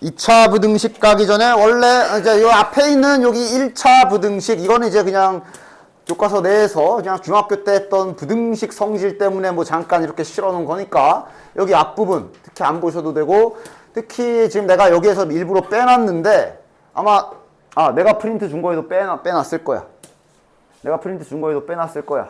2차 부등식 가기 전에 원래 이제 요 앞에 있는 여기 1차 부등식 이거는 이제 그냥 교과서 내에서 그냥 중학교 때 했던 부등식 성질 때문에 뭐 잠깐 이렇게 실어 놓은 거니까 여기 앞부분 특히 안 보셔도 되고 특히 지금 내가 여기에서 일부러 빼놨는데 아마 내가 프린트 준 거에도 빼놨을 거야. 내가 프린트 준 거에도 빼놨을 거야.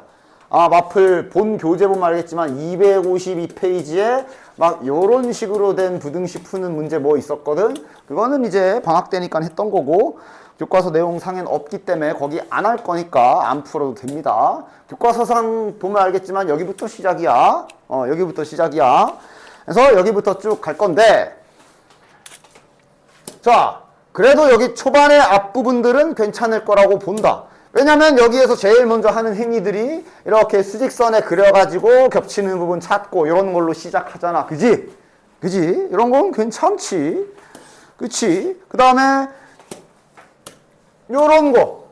마플 본 교재 보면 알겠지만 252페이지에 막 요런 식으로 된 부등식 푸는 문제 뭐 있었거든. 그거는 이제 방학 때니까 했던 거고 교과서 내용상엔 없기 때문에 거기 안 할 거니까 안 풀어도 됩니다. 교과서상 보면 알겠지만 여기부터 시작이야. 여기부터 시작이야. 그래서 여기부터 쭉 갈 건데 자, 그래도 여기 초반의 앞부분들은 괜찮을 거라고 본다. 왜냐면 여기에서 제일 먼저 하는 행위들이 이렇게 수직선에 그려가지고 겹치는 부분 찾고 이런 걸로 시작하잖아. 그지? 그지? 이런 건 괜찮지. 그치? 그 다음에 요런 거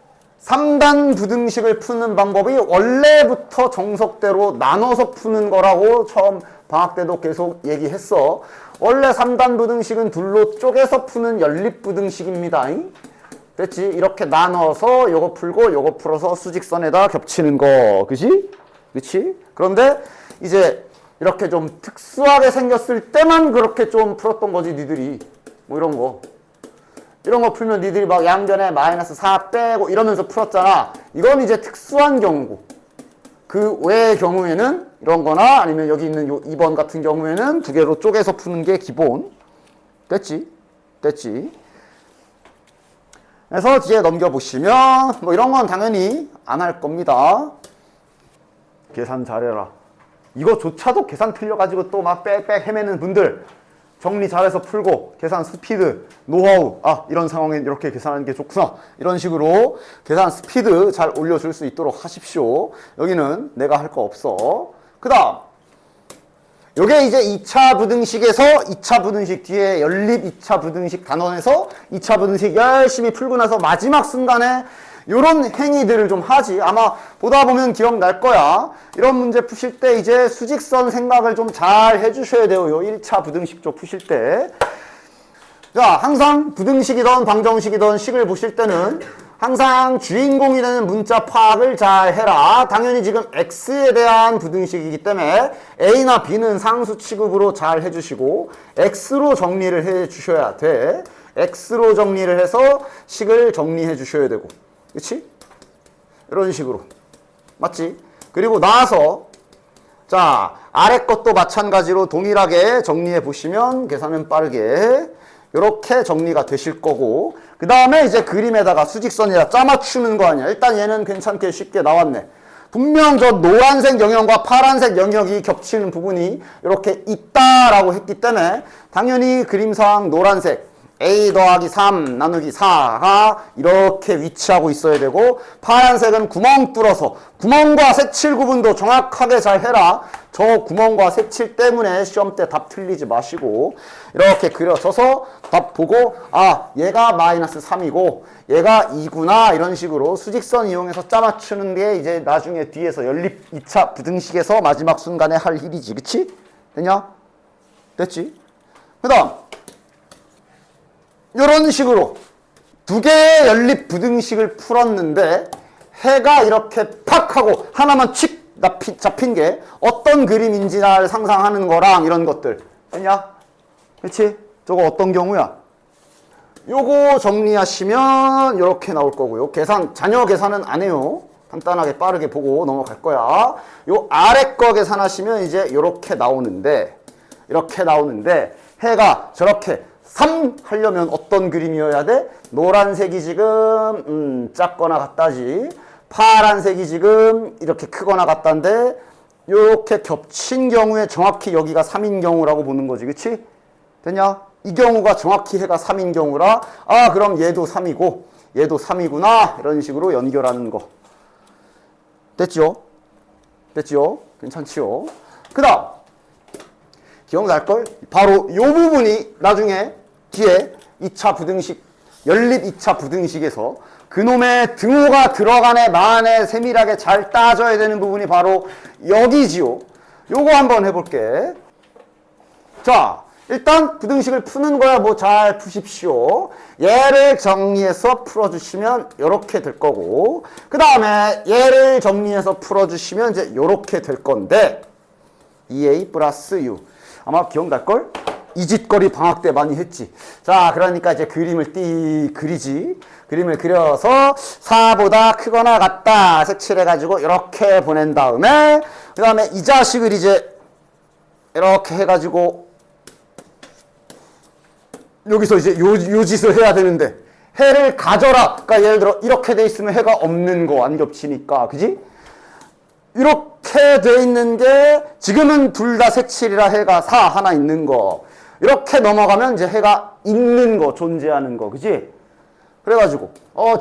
3단 부등식을 푸는 방법이 원래부터 정석대로 나눠서 푸는 거라고 처음 방학 때도 계속 얘기했어. 원래 3단 부등식은 둘로 쪼개서 푸는 연립부등식입니다. 됐지? 이렇게 나눠서 요거 풀고 요거 풀어서 수직선에다 겹치는 거. 그치? 그치? 그런데 이제 이렇게 좀 특수하게 생겼을 때만 그렇게 좀 풀었던 거지 니들이. 뭐 이런 거. 이런 거 풀면 니들이 막 양변에 마이너스 4 빼고 이러면서 풀었잖아. 이건 이제 특수한 경우고. 그 외의 경우에는 이런 거나 아니면 여기 있는 요 2번 같은 경우에는 두 개로 쪼개서 푸는 게 기본. 됐지? 됐지? 그래서 뒤에 넘겨보시면 뭐 이런 건 당연히 안 할 겁니다. 계산 잘해라. 이거조차도 계산 틀려가지고 또 막 빽빽 헤매는 분들 정리 잘해서 풀고 계산 스피드, 노하우 이런 상황엔 이렇게 계산하는 게 좋구나. 이런 식으로 계산 스피드 잘 올려줄 수 있도록 하십시오. 여기는 내가 할 거 없어. 그 다음 요게 이제 2차 부등식에서 2차 부등식 뒤에 연립 2차 부등식 단원에서 2차 부등식 열심히 풀고 나서 마지막 순간에 요런 행위들을 좀 하지. 아마 보다 보면 기억날 거야. 이런 문제 푸실 때 이제 수직선 생각을 좀 잘 해주셔야 돼요. 요 1차 부등식 쪽 푸실 때. 자, 항상 부등식이든 방정식이든 식을 보실 때는 항상 주인공이 되는 문자 파악을 잘 해라. 당연히 지금 X에 대한 부등식이기 때문에 A나 B는 상수 취급으로 잘 해주시고 X로 정리를 해주셔야 돼. X로 정리를 해서 식을 정리해 주셔야 되고. 그치? 이런 식으로. 맞지? 그리고 나서 자, 아래 것도 마찬가지로 동일하게 정리해 보시면 계산은 빠르게 이렇게 정리가 되실 거고 그 다음에 이제 그림에다가 수직선에다 짜맞추는 거 아니야. 일단 얘는 괜찮게 쉽게 나왔네. 분명 저 노란색 영역과 파란색 영역이 겹치는 부분이 이렇게 있다라고 했기 때문에 당연히 그림상 노란색 a 더하기 3 나누기 4가 이렇게 위치하고 있어야 되고 파란색은 구멍 뚫어서 구멍과 색칠 구분도 정확하게 잘 해라. 저 구멍과 색칠 때문에 시험 때 답 틀리지 마시고 이렇게 그려서서 답 보고 얘가 마이너스 3이고 얘가 2구나 이런 식으로 수직선 이용해서 짜맞추는 게 이제 나중에 뒤에서 연립 2차 부등식에서 마지막 순간에 할 일이지. 그치? 됐냐? 됐지? 그 다음 이런 식으로 두 개의 연립 부등식을 풀었는데 해가 이렇게 팍 하고 하나만 칙 잡힌 게 어떤 그림인지를 상상하는 거랑 이런 것들 됐냐? 그치? 저거 어떤 경우야? 요거 정리하시면 이렇게 나올 거고요. 자녀 계산은 안 해요. 간단하게 빠르게 보고 넘어갈 거야. 요 아래 거 계산하시면 이제 이렇게 나오는데 해가 저렇게 3 하려면 어떤 그림이어야 돼? 노란색이 지금 작거나 같다지. 파란색이 지금 이렇게 크거나 같다인데 이렇게 겹친 경우에 정확히 여기가 3인 경우라고 보는 거지. 그치? 됐냐? 이 경우가 정확히 해가 3인 경우라 그럼 얘도 3이고 얘도 3이구나 이런 식으로 연결하는 거. 됐죠? 됐죠? 괜찮지요? 그 다음 기억날걸? 바로 이 부분이 나중에 뒤에 2차 부등식, 연립 2차 부등식에서 그놈의 등호가 들어간에 만에 세밀하게 잘 따져야 되는 부분이 바로 여기지요. 요거 한번 해볼게. 자, 일단 부등식을 푸는 거야. 뭐 잘 푸십시오. 얘를 정리해서 풀어주시면 이렇게 될 거고, 그 다음에 얘를 정리해서 풀어주시면 이제 이렇게 될 건데, 2a 플러스 u. 아마 기억날걸? 이짓거리 방학 때 많이 했지. 자, 그러니까 이제 그림을 그리지. 그림을 그려서 4보다 크거나 같다 색칠해가지고 이렇게 보낸 다음에, 그 다음에 이 자식을 이제 이렇게 해가지고 여기서 이제 요 짓을 해야 되는데, 해를 가져라. 그러니까 예를 들어 이렇게 돼 있으면 해가 없는 거 안 겹치니까, 그지? 이렇게 돼 있는 게 지금은 둘 다 색칠이라 해가 4 하나 있는 거. 이렇게 넘어가면 이제 해가 있는 거, 존재하는 거, 그지? 그래가지고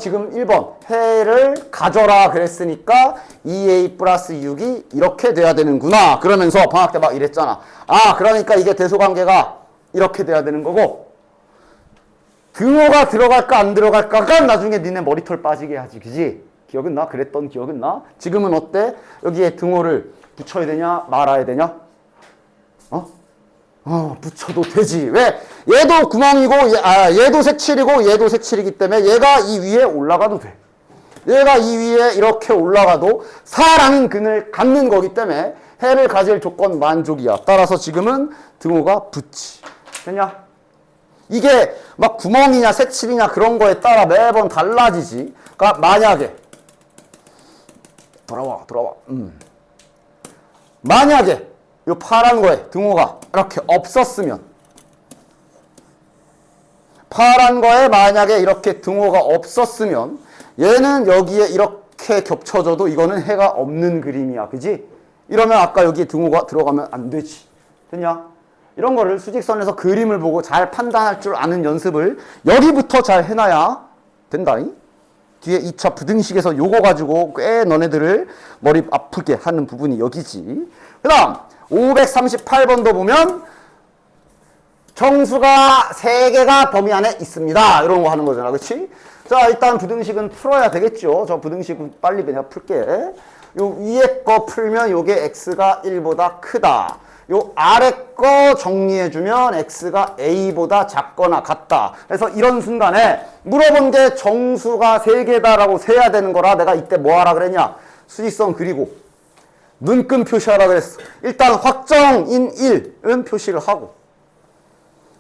지금 1번 해를 가져라 그랬으니까 2a 플러스 6이 이렇게 돼야 되는구나. 그러면서 방학 때 막 이랬잖아. 아, 그러니까 이게 대소관계가 이렇게 돼야 되는 거고, 등호가 들어갈까 안 들어갈까가 나중에 니네 머리털 빠지게 하지, 그지? 기억은 나? 그랬던 기억은 나? 지금은 어때? 여기에 등호를 붙여야 되냐 말아야 되냐? 붙여도 되지. 왜? 얘도 구멍이고 얘도 색칠이고 얘도 색칠이기 때문에 얘가 이 위에 올라가도 돼. 얘가 이 위에 이렇게 올라가도 4라는 근을 갖는 거기 때문에 해를 가질 조건 만족이야. 따라서 지금은 등호가 붙지. 됐냐? 이게 막 구멍이냐 색칠이냐 그런 거에 따라 매번 달라지지. 그러니까 만약에 돌아와. 만약에 이 파란 거에 등호가 이렇게 없었으면, 파란 거에 만약에 이렇게 등호가 없었으면 얘는 여기에 이렇게 겹쳐져도 이거는 해가 없는 그림이야, 그지? 이러면 아까 여기에 등호가 들어가면 안 되지. 됐냐? 이런 거를 수직선에서 그림을 보고 잘 판단할 줄 아는 연습을 여기부터 잘 해놔야 된다니? 뒤에 2차 부등식에서 요거 가지고 꽤 너네들을 머리 아프게 하는 부분이 여기지. 그 다음 538번도 보면 정수가 3개가 범위 안에 있습니다. 이런 거 하는 거잖아. 그치? 자, 일단 부등식은 풀어야 되겠죠. 저 부등식은 빨리 그냥 풀게. 요 위에 거 풀면 요게 x가 1보다 크다. 요 아래 거 정리해주면 x가 a보다 작거나 같다. 그래서 이런 순간에 물어본 게 정수가 3개다라고 세야 되는 거라 내가 이때 뭐 하라 그랬냐? 수직선 그리고 눈금 표시하라 그랬어. 일단 확정인 1은 표시를 하고,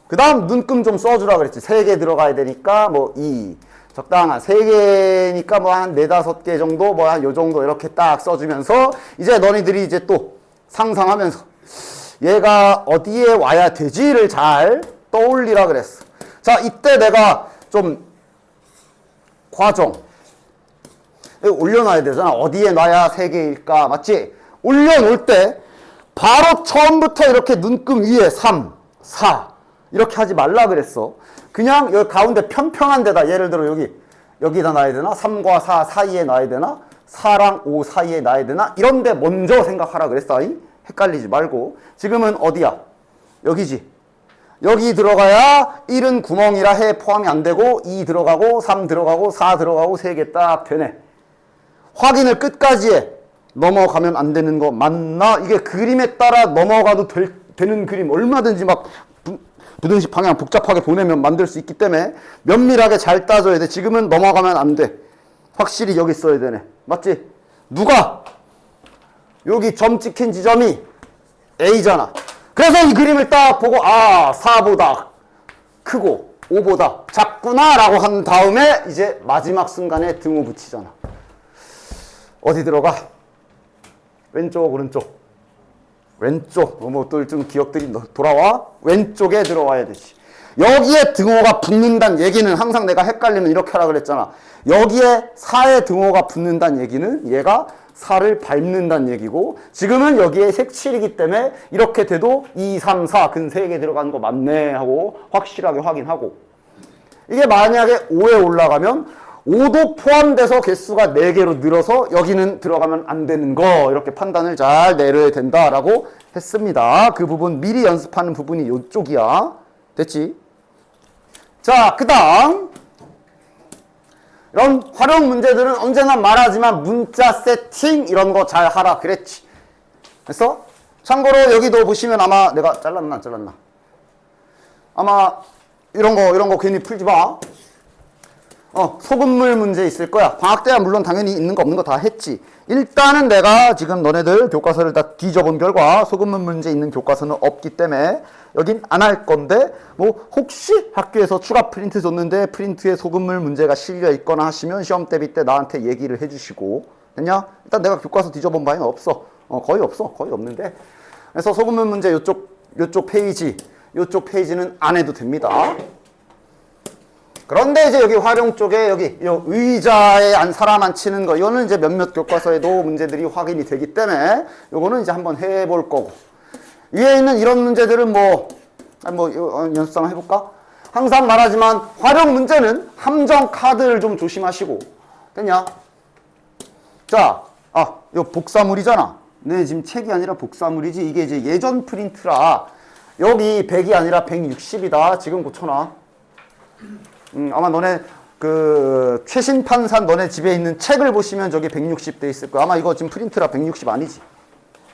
그 다음 눈금 좀 써주라 그랬지. 3개 들어가야 되니까 뭐 2, 적당한 3개니까 뭐 한 4, 5개 정도 뭐 한 요 정도 이렇게 딱 써주면서 이제 너희들이 이제 또 상상하면서 얘가 어디에 와야 되지를 잘 떠올리라 그랬어. 자, 이때 내가 좀 과정 올려놔야 되잖아. 어디에 놔야 3개일까, 맞지? 올려놓을 때 바로 처음부터 이렇게 눈금 위에 3, 4 이렇게 하지 말라 그랬어. 그냥 여기 가운데 평평한 데다, 예를 들어 여기다 놔야 되나? 3과 4 사이에 놔야 되나? 4랑 5 사이에 놔야 되나? 이런 데 먼저 생각하라 그랬어. 헷갈리지 말고. 지금은 어디야? 여기지. 여기 들어가야 1은 구멍이라 해 포함이 안 되고 2 들어가고 3 들어가고 4 들어가고 3개 딱 되네. 확인을 끝까지 해. 넘어가면 안 되는 거 맞나? 이게 그림에 따라 넘어가도 되는 그림 얼마든지 막 부등식 방향 복잡하게 보내면 만들 수 있기 때문에 면밀하게 잘 따져야 돼. 지금은 넘어가면 안 돼. 확실히 여기 써야 되네. 맞지? 누가? 여기 점 찍힌 지점이 A잖아. 그래서 이 그림을 딱 보고 4보다 크고 5보다 작구나 라고 한 다음에 이제 마지막 순간에 등호 붙이잖아. 어디 들어가? 왼쪽, 오른쪽? 왼쪽. 뭐 또 좀 기억들이 돌아와? 왼쪽에 들어와야 되지. 여기에 등호가 붙는다는 얘기는 항상 내가 헷갈리면 이렇게 하라 그랬잖아. 여기에 4에 등호가 붙는다는 얘기는 얘가 4를 밟는다는 얘기고, 지금은 여기에 색칠이기 때문에 이렇게 돼도 2, 3, 4 근 3개 들어가는 거 맞네 하고 확실하게 확인하고, 이게 만약에 5에 올라가면 5도 포함돼서 개수가 4개로 늘어서 여기는 들어가면 안 되는 거, 이렇게 판단을 잘 내려야 된다라고 했습니다. 그 부분 미리 연습하는 부분이 이쪽이야. 됐지? 자, 그 다음 이런 활용 문제들은 언제나 말하지만 문자 세팅 이런 거 잘 하라 그랬지. 그래서 참고로 여기도 보시면 아마 내가 잘랐나 안 잘랐나? 아마 이런 거 괜히 풀지 마. 소금물 문제 있을 거야. 방학 때야 물론 당연히 있는 거 없는 거 다 했지. 일단은 내가 지금 너네들 교과서를 다 뒤져본 결과 소금물 문제 있는 교과서는 없기 때문에 여긴 안 할 건데, 뭐 혹시 학교에서 추가 프린트 줬는데 프린트에 소금물 문제가 실려 있거나 하시면 시험 대비 때 나한테 얘기를 해주시고. 됐냐? 일단 내가 교과서 뒤져본 바에는 없어. 거의 없어. 거의 없는데. 그래서 소금물 문제 요쪽 페이지는 안 해도 됩니다. 그런데 이제 여기 활용 쪽에 여기 의자에 사람 앉히는 거, 이거는 이제 몇몇 교과서에도 문제들이 확인이 되기 때문에 요거는 이제 한번 해볼 거고, 위에 있는 이런 문제들은 뭐 연습 한번 해볼까? 항상 말하지만 활용 문제는 함정 카드를 좀 조심하시고. 됐냐? 자, 이거 복사물이잖아. 네, 지금 책이 아니라 복사물이지. 이게 이제 예전 프린트라 여기 100이 아니라 160이다. 지금 고쳐놔. 아마 너네 그 최신판산 너네 집에 있는 책을 보시면 저기 160 돼 있을 거야. 아마 이거 지금 프린트라 160 아니지.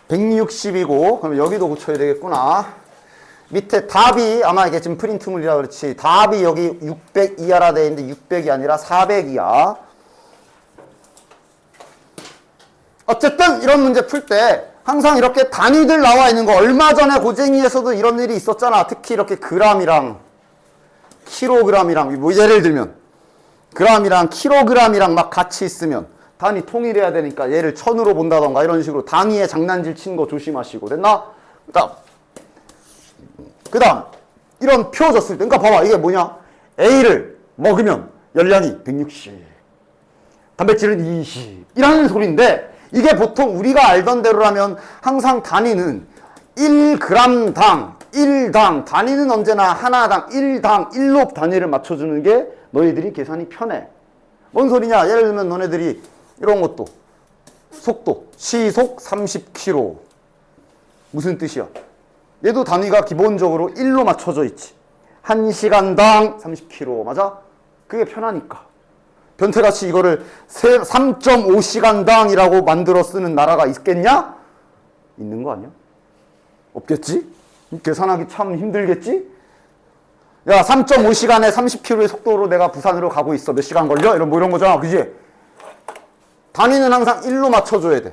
160이고, 그럼 여기도 고쳐야 되겠구나. 밑에 답이 아마 이게 지금 프린트물이라 그렇지. 답이 여기 600 이하라 돼 있는데 600이 아니라 400이야. 어쨌든 이런 문제 풀 때 항상 이렇게 단위들 나와 있는 거, 얼마 전에 고쟁이에서도 이런 일이 있었잖아. 특히 이렇게 그램이랑 킬로그램이랑, 뭐 예를 들면 그램이랑 킬로그램이랑 막 같이 있으면 단위 통일해야 되니까 얘를 1000으로 본다던가 이런 식으로 단위에 장난질 치는 거 조심하시고. 됐나? 그 다음 이런 표 줬을 때, 그러니까 봐봐, 이게 뭐냐? A를 먹으면 열량이 160, 단백질은 20 이라는 소리인데, 이게 보통 우리가 알던 대로라면 항상 단위는 1g당 1당, 단위는 언제나 하나당 1당 1로 단위를 맞춰주는 게 너희들이 계산이 편해. 뭔 소리냐? 예를 들면 너네들이 이런 것도 속도, 시속 30km 무슨 뜻이야? 얘도 단위가 기본적으로 1로 맞춰져 있지. 1시간당 30km 맞아? 그게 편하니까. 변태같이 이거를 3.5시간당이라고 만들어 쓰는 나라가 있겠냐? 있는 거 아니야? 없겠지? 계산하기 참 힘들겠지? 야, 3.5시간에 30km의 속도로 내가 부산으로 가고 있어. 몇 시간 걸려? 이런 거잖아. 그지? 단위는 항상 1로 맞춰줘야 돼.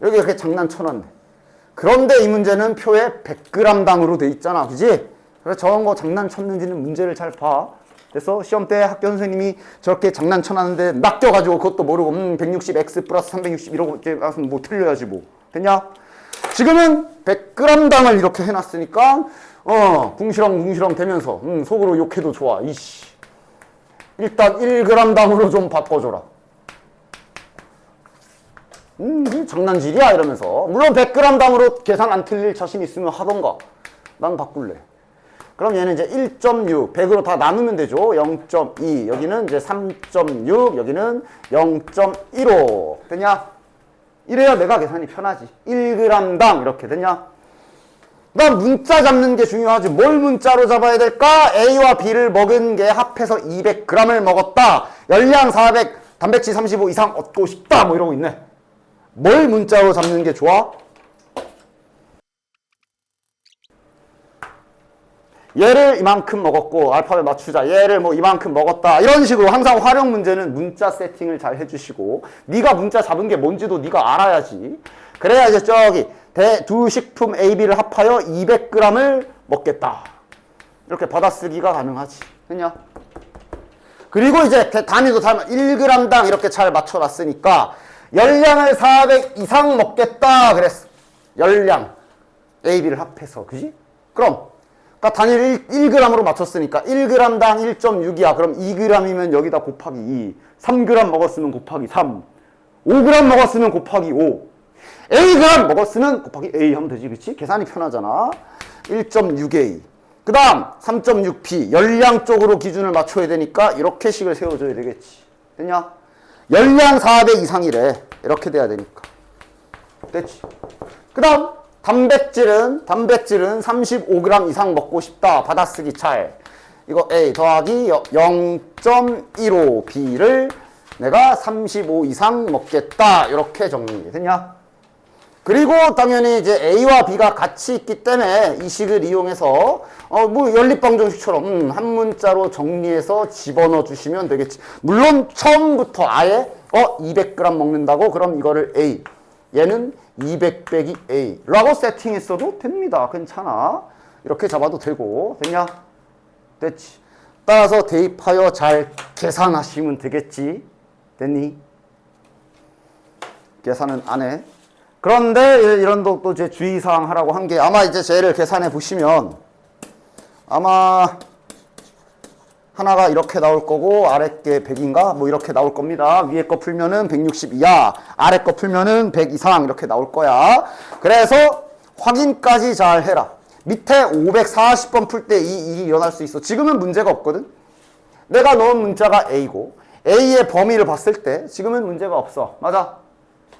여기 이렇게 장난쳐놨네. 그런데 이 문제는 표에 100g당으로 돼 있잖아. 그지? 그래서 저런 거 장난쳤는지는 문제를 잘 봐. 그래서 시험 때 학교 선생님이 저렇게 장난쳐놨는데 낚여가지고 그것도 모르고 160x 플러스 360 이러고 뭐 틀려야지 뭐. 됐냐? 지금은 100g당을 이렇게 해놨으니까 궁시렁 되면서 속으로 욕해도 좋아. 이씨, 일단 1g당으로 좀 바꿔줘라. 장난질이야 이러면서. 물론 100g당으로 계산 안 틀릴 자신 있으면 하던가. 난 바꿀래. 그럼 얘는 이제 1.6, 100으로 다 나누면 되죠. 0.2, 여기는 이제 3.6, 여기는 0.15. 됐냐? 이래야 내가 계산이 편하지. 1g당 이렇게 됐냐? 난 문자 잡는 게 중요하지. 뭘 문자로 잡아야 될까? A와 B를 먹은 게 합해서 200g을 먹었다. 열량 400, 단백질 35 이상 얻고 싶다. 뭐 이러고 있네. 뭘 문자로 잡는 게 좋아? 얘를 이만큼 먹었고 알파벳 맞추자. 얘를 뭐 이만큼 먹었다. 이런 식으로 항상 활용 문제는 문자 세팅을 잘 해주시고, 네가 문자 잡은 게 뭔지도 네가 알아야지. 그래야 이제 저기 두 식품 A, B를 합하여 200g을 먹겠다. 이렇게 받아쓰기가 가능하지. 됐냐? 그리고 이제 단위도 1g당 이렇게 잘 맞춰놨으니까 열량을 400 이상 먹겠다 그랬어. 열량 A, B를 합해서. 그지? 그럼 그러니까 단위를 1g으로 맞췄으니까 1g당 1.6이야. 그럼 2g이면 여기다 곱하기 2. 3g 먹었으면 곱하기 3. 5g 먹었으면 곱하기 5. Ag 먹었으면 곱하기 A 하면 되지. 그치? 계산이 편하잖아. 1.6A. 그 다음 3.6B. 열량 쪽으로 기준을 맞춰야 되니까 이렇게 식을 세워줘야 되겠지. 됐냐? 열량 400 이상이래. 이렇게 돼야 되니까. 됐지? 그 다음 단백질은 35g 이상 먹고 싶다. 받아쓰기 잘. 이거 A 더하기 0.15 B를 내가 35 이상 먹겠다. 이렇게 정리. 됐냐? 그리고 당연히 이제 A와 B가 같이 있기 때문에 이 식을 이용해서 뭐 연립방정식처럼 한 문자로 정리해서 집어넣어 주시면 되겠지. 물론 처음부터 아예 200g 먹는다고 그럼 이거를 A, 얘는 200 빼기 A 라고 세팅했어도 됩니다. 괜찮아. 이렇게 잡아도 되고. 됐냐? 됐지. 따라서 대입하여 잘 계산하시면 되겠지. 됐니? 계산은 안 해. 그런데 이런 또 이제 주의사항 하라고 한 게 아마 이제 쟤를 계산해 보시면 아마 하나가 이렇게 나올 거고 아래 게 100인가 뭐 이렇게 나올 겁니다. 위에 거 풀면은 160 이하, 아래 거 풀면은 100 이상 이렇게 나올 거야. 그래서 확인까지 잘 해라. 밑에 540번 풀 때 이 일이 일어날 수 있어. 지금은 문제가 없거든. 내가 넣은 문자가 A고 A의 범위를 봤을 때 지금은 문제가 없어. 맞아?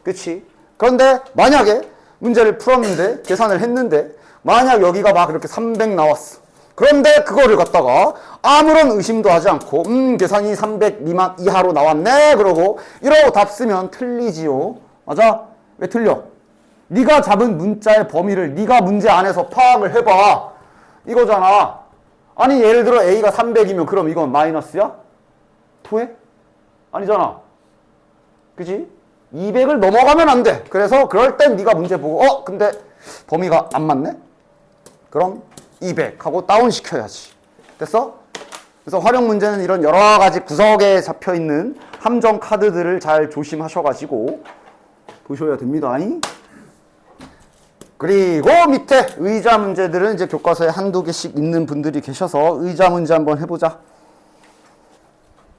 그치? 그런데 만약에 문제를 풀었는데 계산을 했는데 만약 여기가 막 이렇게 300 나왔어. 그런데 그거를 갖다가 아무런 의심도 하지 않고 계산이 300 미만 이하로 나왔네 그러고 이러고 답 쓰면 틀리지요. 맞아? 왜 틀려? 네가 잡은 문자의 범위를 네가 문제 안에서 파악을 해봐. 이거잖아. 아니 예를 들어 A가 300이면 그럼 이건 마이너스야? 토해? 아니잖아. 그치? 200을 넘어가면 안 돼. 그래서 그럴 땐 네가 문제 보고 근데 범위가 안 맞네? 그럼 200 하고 다운 시켜야지. 됐어? 그래서 활용 문제는 이런 여러 가지 구석에 잡혀 있는 함정 카드들을 잘 조심하셔가지고 보셔야 됩니다. 그리고 밑에 의자 문제들은 이제 교과서에 한두 개씩 있는 분들이 계셔서 의자 문제 한번 해보자.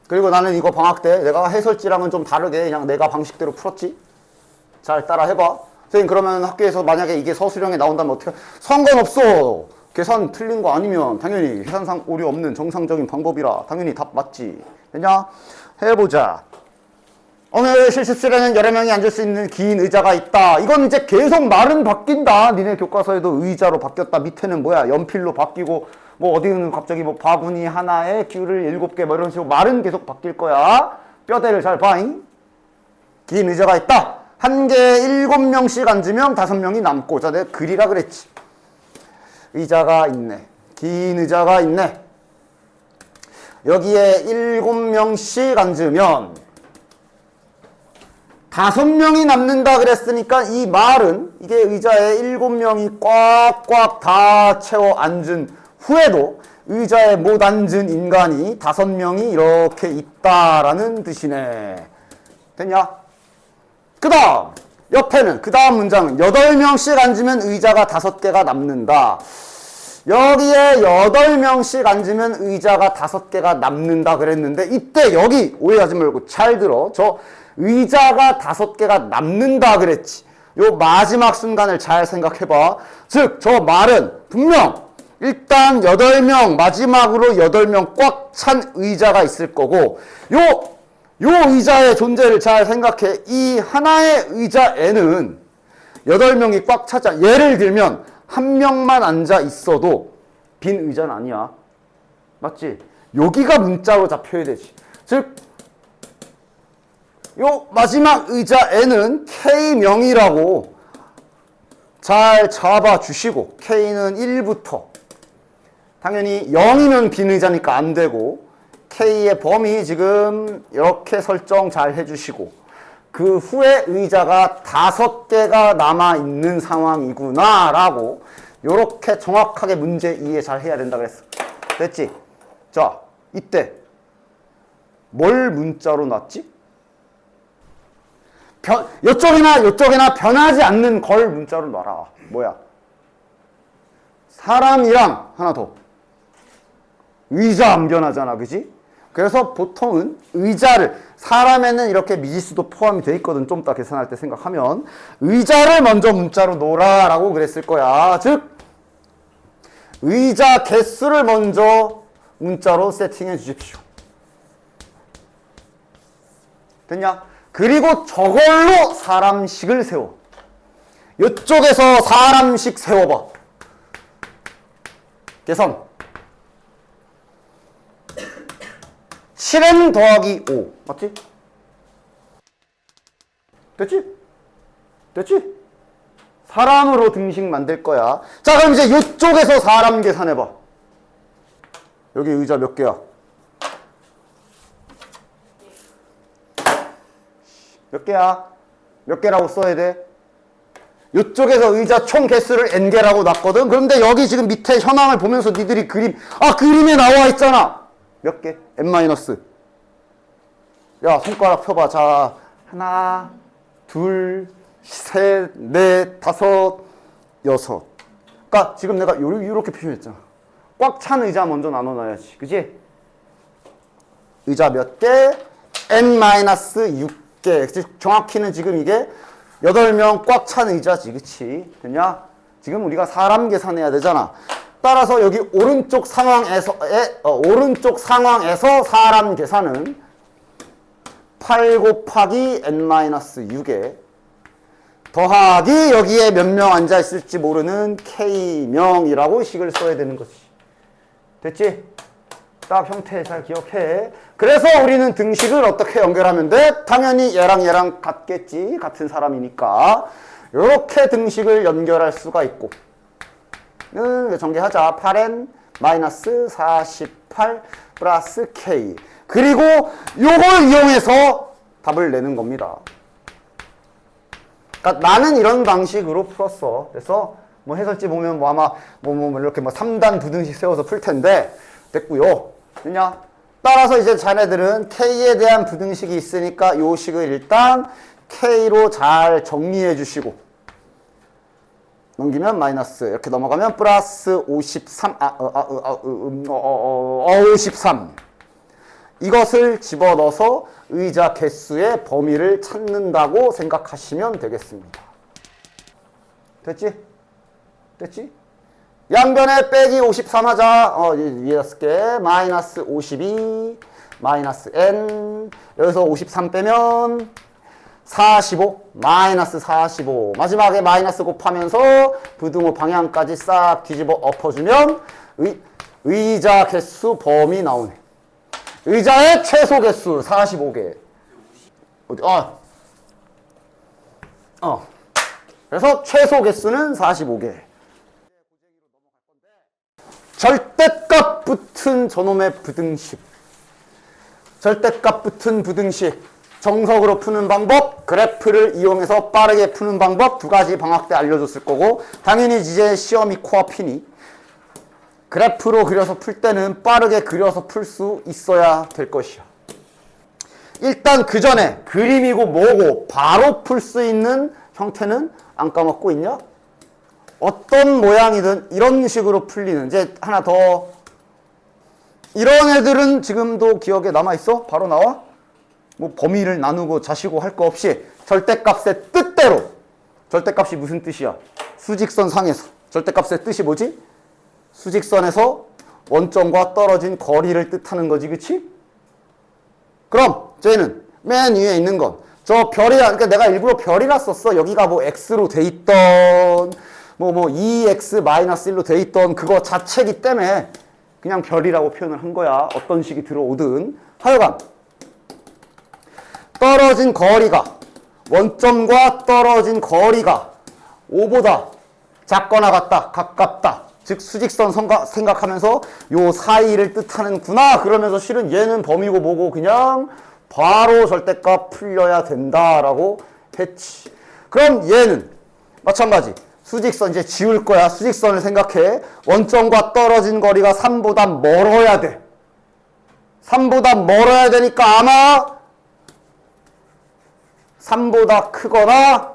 그리고 나는 이거 방학 때 내가 해설지랑은 좀 다르게 그냥 내가 방식대로 풀었지. 잘 따라 해봐. 선생님 그러면 학교에서 만약에 이게 서술형에 나온다면 어떻게? 상관없어. 계산 틀린 거 아니면 당연히 계산상 오류 없는 정상적인 방법이라 당연히 답 맞지. 되냐? 해보자. 오늘 실습실에는 여러 명이 앉을 수 있는 긴 의자가 있다. 이건 이제 계속 말은 바뀐다. 니네 교과서에도 의자로 바뀌었다. 밑에는 뭐야? 연필로 바뀌고 뭐 어디는 갑자기 뭐 바구니 하나에 귤을 7개 뭐 이런 식으로 말은 계속 바뀔 거야. 뼈대를 잘 봐잉. 긴 의자가 있다. 한 개에 7명씩 앉으면 5명이 남고. 자, 내가 그리라 그랬지. 의자가 있네. 긴 의자가 있네. 여기에 7명씩 앉으면 5명이 남는다 그랬으니까 이 말은 이게 의자에 7명이 꽉꽉 다 채워 앉은 후에도 의자에 못 앉은 인간이 5명이 이렇게 있다라는 뜻이네. 됐냐? 그 다음 옆에는 그 다음 문장은 8명씩 앉으면 의자가 5개가 남는다. 여기에 8명씩 앉으면 의자가 5개가 남는다 그랬는데 이때 여기 오해하지 말고 잘 들어. 저 의자가 5개가 남는다 그랬지. 요 마지막 순간을 잘 생각해봐. 즉 저 말은 분명 일단 8명 마지막으로 8명 꽉 찬 의자가 있을 거고 요 의자의 존재를 잘 생각해. 이 하나의 의자에는 8명이 꽉 차지. 예를 들면 한 명만 앉아 있어도 빈 의자는 아니야. 맞지? 여기가 문자로 잡혀야 되지. 즉 요 마지막 의자에는 K명이라고 잘 잡아주시고 K는 1부터 당연히 0이면 빈 의자니까 안 되고 K의 범위 지금 이렇게 설정 잘 해주시고 그 후에 의자가 5개가 남아있는 상황이구나 라고 요렇게 정확하게 문제 이해 잘 해야 된다 그랬어. 됐지? 자, 이때 뭘 문자로 놨지? 요쪽이나 변하지 않는 걸 문자로 놔라. 뭐야? 사람이랑 하나 더. 의자 안 변하잖아. 그지? 그래서 보통은 의자를 사람에는 이렇게 미지수도 포함이 돼 있거든. 좀 이따 계산할 때 생각하면 의자를 먼저 문자로 놓으라 라고 그랬을 거야. 즉 의자 개수를 먼저 문자로 세팅해 주십시오. 됐냐? 그리고 저걸로 사람식을 세워. 이쪽에서 사람식 세워봐. 계산. 7n 더하기 5. 맞지? 됐지? 됐지? 사람으로 등식 만들 거야. 자, 그럼 이제 이쪽에서 사람 계산해봐. 여기 의자 몇 개야? 몇 개야? 몇 개라고 써야 돼? 이쪽에서 의자 총 개수를 n개라고 놨거든? 그런데 여기 지금 밑에 현황을 보면서 니들이 그림에 나와 있잖아. 몇 개? n-. 야, 손가락 펴봐. 자, 하나, 둘, 셋, 넷, 다섯, 여섯. 그러니까 지금 내가 요렇게 표현했잖아. 꽉 찬 의자 먼저 나눠놔야지. 그지? 의자 몇 개? n-6개. 정확히는 지금 이게 8명 꽉 찬 의자지. 그치? 됐냐? 지금 우리가 사람 계산해야 되잖아. 따라서 여기 오른쪽 상황에서 사람 계산은 8 곱하기 n-6에 더하기 여기에 몇 명 앉아있을지 모르는 K명이라고 식을 써야 되는 거지. 됐지? 딱 형태 잘 기억해. 그래서 우리는 등식을 어떻게 연결하면 돼? 당연히 얘랑 같겠지. 같은 사람이니까. 이렇게 등식을 연결할 수가 있고. 전개하자. 8n-48 플러스 K. 그리고 요걸 이용해서 답을 내는 겁니다. 그러니까 나는 이런 방식으로 풀었어. 그래서 뭐 해설지 보면 뭐 아마 뭐 이렇게 뭐 3단 부등식 세워서 풀 텐데 됐고요. 그냥 따라서 이제 자네들은 K에 대한 부등식이 있으니까 요 식을 일단 K로 잘 정리해 주시고 넘기면 마이너스 이렇게 넘어가면 플러스 53 53 이것을 집어넣어서 의자 개수의 범위를 찾는다고 생각하시면 되겠습니다. 됐지? 됐지? 양변에 빼기 53 하자. 위에 쓸게. 마이너스 52 마이너스 n 여기서 53 빼면 45 마이너스 45 마지막에 마이너스 곱하면서 부등호 방향까지 싹 뒤집어 엎어주면 의자 개수 범위 나오네. 의자의 최소 개수 45개. 그래서 최소 개수는 45개. 절대값 붙은 저놈의 부등식. 절대값 붙은 부등식. 정석으로 푸는 방법, 그래프를 이용해서 빠르게 푸는 방법 두 가지 방학 때 알려줬을 거고 당연히 이제 시험이 코앞이니 그래프로 그려서 풀 때는 빠르게 그려서 풀 수 있어야 될 것이야. 일단 그 전에 그림이고 뭐고 바로 풀 수 있는 형태는 안 까먹고 있냐? 어떤 모양이든 이런 식으로 풀리는 이제 하나 더 이런 애들은 지금도 기억에 남아있어? 바로 나와? 뭐 범위를 나누고 자시고 할 거 없이 절대값의 뜻대로 절대값이 무슨 뜻이야? 수직선 상에서 절대값의 뜻이 뭐지? 수직선에서 원점과 떨어진 거리를 뜻하는 거지, 그치? 그럼 쟤는 맨 위에 있는 건 저 별이야. 그러니까 내가 일부러 별이라 썼어. 여기가 뭐 x로 돼 있던 뭐 2x-1로 돼 있던 그거 자체이기 때문에 그냥 별이라고 표현을 한 거야. 어떤 식이 들어오든. 하여간 떨어진 거리가 원점과 떨어진 거리가 5보다 작거나 같다, 가깝다. 즉 수직선 생각하면서 요 사이를 뜻하는구나. 그러면서 실은 얘는 범위고 뭐고 그냥 바로 절대값 풀려야 된다라고 했지. 그럼 얘는 마찬가지. 수직선 이제 지울 거야. 수직선을 생각해. 원점과 떨어진 거리가 3보다 멀어야 돼. 3보다 멀어야 되니까 아마 3보다 크거나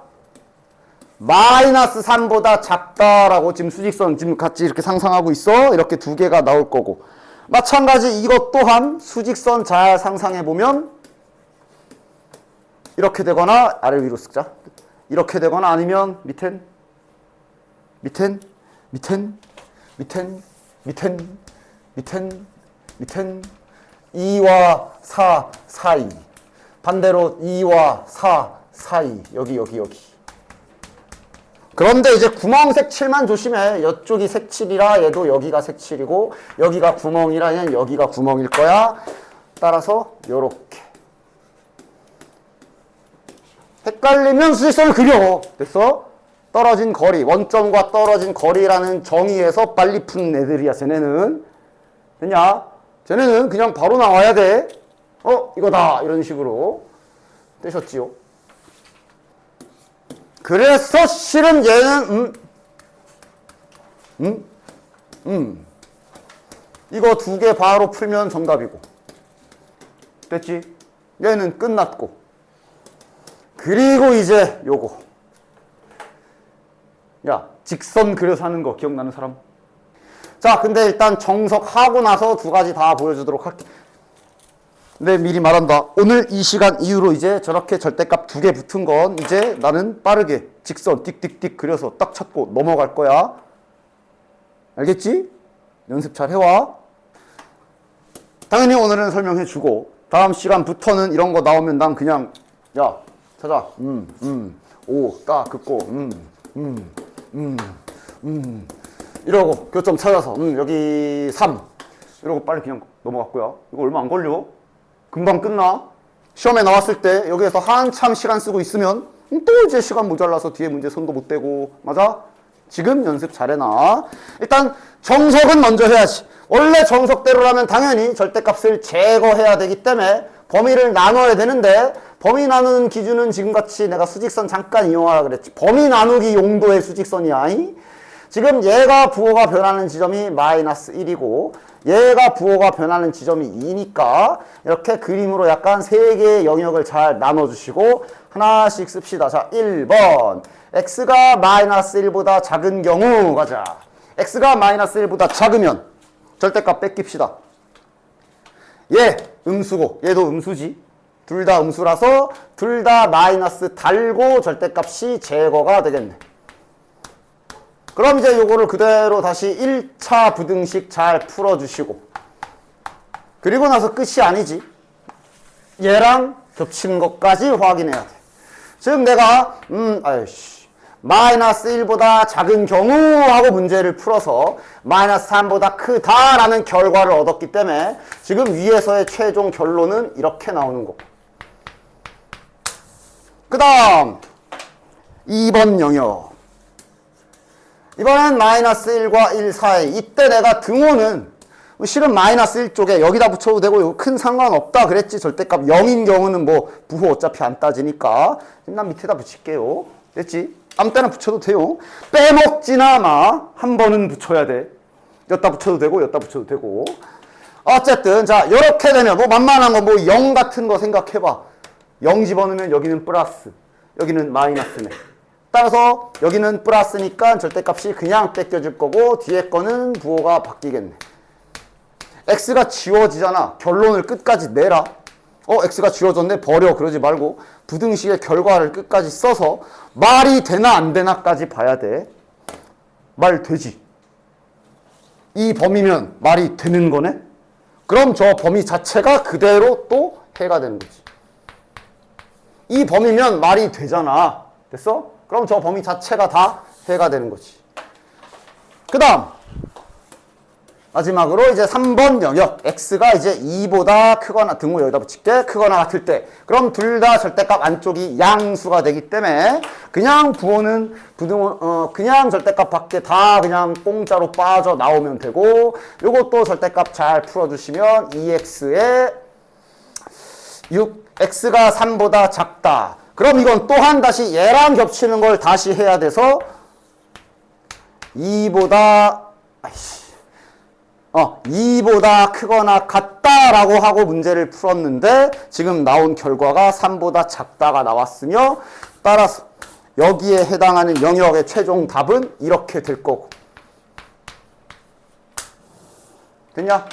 마이너스 3보다 작다라고 지금 수직선 지금 같이 이렇게 상상하고 있어. 이렇게 두 개가 나올 거고. 마찬가지 이것 또한 수직선 잘 상상해 보면 이렇게 되거나 아래 위로 쓰자. 이렇게 되거나 아니면 밑엔 2와 4 사이. 반대로 2와 4 사이. 여기. 그런데 이제 구멍 색칠만 조심해. 이쪽이 색칠이라 얘도 여기가 색칠이고 여기가 구멍이라 얘는 여기가 구멍일 거야. 따라서 요렇게. 헷갈리면 수직선을 그려. 됐어? 떨어진 거리, 원점과 떨어진 거리라는 정의에서 빨리 푼 애들이야, 쟤네는. 됐냐? 쟤네는 그냥 바로 나와야 돼. 이거다. 이런 식으로. 되셨지요? 그래서 실은 얘는, 이거 두 개 바로 풀면 정답이고. 됐지? 얘는 끝났고. 그리고 이제 요거. 야, 직선 그려서 하는 거 기억나는 사람? 자, 근데 일단 정석하고 나서 두 가지 다 보여주도록 할게. 근데 미리 말한다. 오늘 이 시간 이후로 이제 저렇게 절대값 두 개 붙은 건 이제 나는 빠르게 직선 띡띡띡 그려서 딱 찾고 넘어갈 거야. 알겠지? 연습 잘 해와. 당연히 오늘은 설명해주고 다음 시간부터는 이런 거 나오면 난 그냥 야 찾아 오 따 긋고 이러고 교점 찾아서 여기 3 이러고 빨리 그냥 넘어갔고요. 이거 얼마 안 걸려. 금방 끝나. 시험에 나왔을 때 여기에서 한참 시간 쓰고 있으면 또 이제 시간 모자라서 뒤에 문제 손도 못 대고. 맞아? 지금 연습 잘해놔. 일단 정석은 먼저 해야지. 원래 정석대로라면 당연히 절대값을 제거해야 되기 때문에 범위를 나눠야 되는데 범위 나누는 기준은 지금같이 내가 수직선 잠깐 이용하라 그랬지. 범위 나누기 용도의 수직선이야. 지금 얘가 부호가 변하는 지점이 마이너스 1이고 얘가 부호가 변하는 지점이 2니까 이렇게 그림으로 약간 세 개의 영역을 잘 나눠주시고 하나씩 씁시다. 자, 1번 x가 마이너스 1보다 작은 경우 가자. x가 마이너스 1보다 작으면 절대값 뺏깁시다. 얘 음수고 얘도 음수지. 둘 다 음수라서 둘 다 마이너스 달고 절대값이 제거가 되겠네. 그럼 이제 요거를 그대로 다시 1차 부등식 잘 풀어주시고 그리고 나서 끝이 아니지. 얘랑 겹치는 것까지 확인해야 돼. 지금 내가 마이너스 1보다 작은 경우 하고 문제를 풀어서 마이너스 3보다 크다라는 결과를 얻었기 때문에 지금 위에서의 최종 결론은 이렇게 나오는 거고. 그 다음 2번 영역. 이번엔 마이너스 1과 1 사이. 이때 내가 등호는 실은 마이너스 1 쪽에 여기다 붙여도 되고 큰 상관없다 그랬지. 절대값 0인 경우는 뭐 부호 어차피 안 따지니까 난 밑에다 붙일게요. 됐지? 아무 때나 붙여도 돼요. 빼먹지나 마. 한 번은 붙여야 돼. 여기다 붙여도 되고 여기다 붙여도 되고. 어쨌든 자 이렇게 되면 뭐 만만한 거 뭐 0 같은 거 생각해봐. 0 집어넣으면 여기는 플러스 여기는 마이너스네. 따라서 여기는 플러스니까 절대값이 그냥 뺏겨줄 거고 뒤에 거는 부호가 바뀌겠네. x가 지워지잖아. 결론을 끝까지 내라. x가 지워졌네. 버려. 그러지 말고 부등식의 결과를 끝까지 써서 말이 되나 안 되나까지 봐야 돼. 말 되지. 이 범위면 말이 되는 거네. 그럼 저 범위 자체가 그대로 또 해가 되는 거지. 이 범위면 말이 되잖아. 됐어? 그럼 저 범위 자체가 다 해가 되는 거지. 그 다음 마지막으로 이제 3번 영역. x가 이제 2보다 크거나 등호 여기다 붙일게. 크거나 같을 때. 그럼 둘 다 절대값 안쪽이 양수가 되기 때문에 그냥 부호는 부등호 그냥 절대값 밖에 다 그냥 공짜로 빠져 나오면 되고 요것도 절대값 잘 풀어주시면 2x에 6x가 3보다 작다. 그럼 이건 또한 다시 얘랑 겹치는 걸 다시 해야 돼서 2보다 2보다 크거나 같다라고 하고 문제를 풀었는데 지금 나온 결과가 3보다 작다가 나왔으며 따라서 여기에 해당하는 영역의 최종 답은 이렇게 될 거고. 됐냐?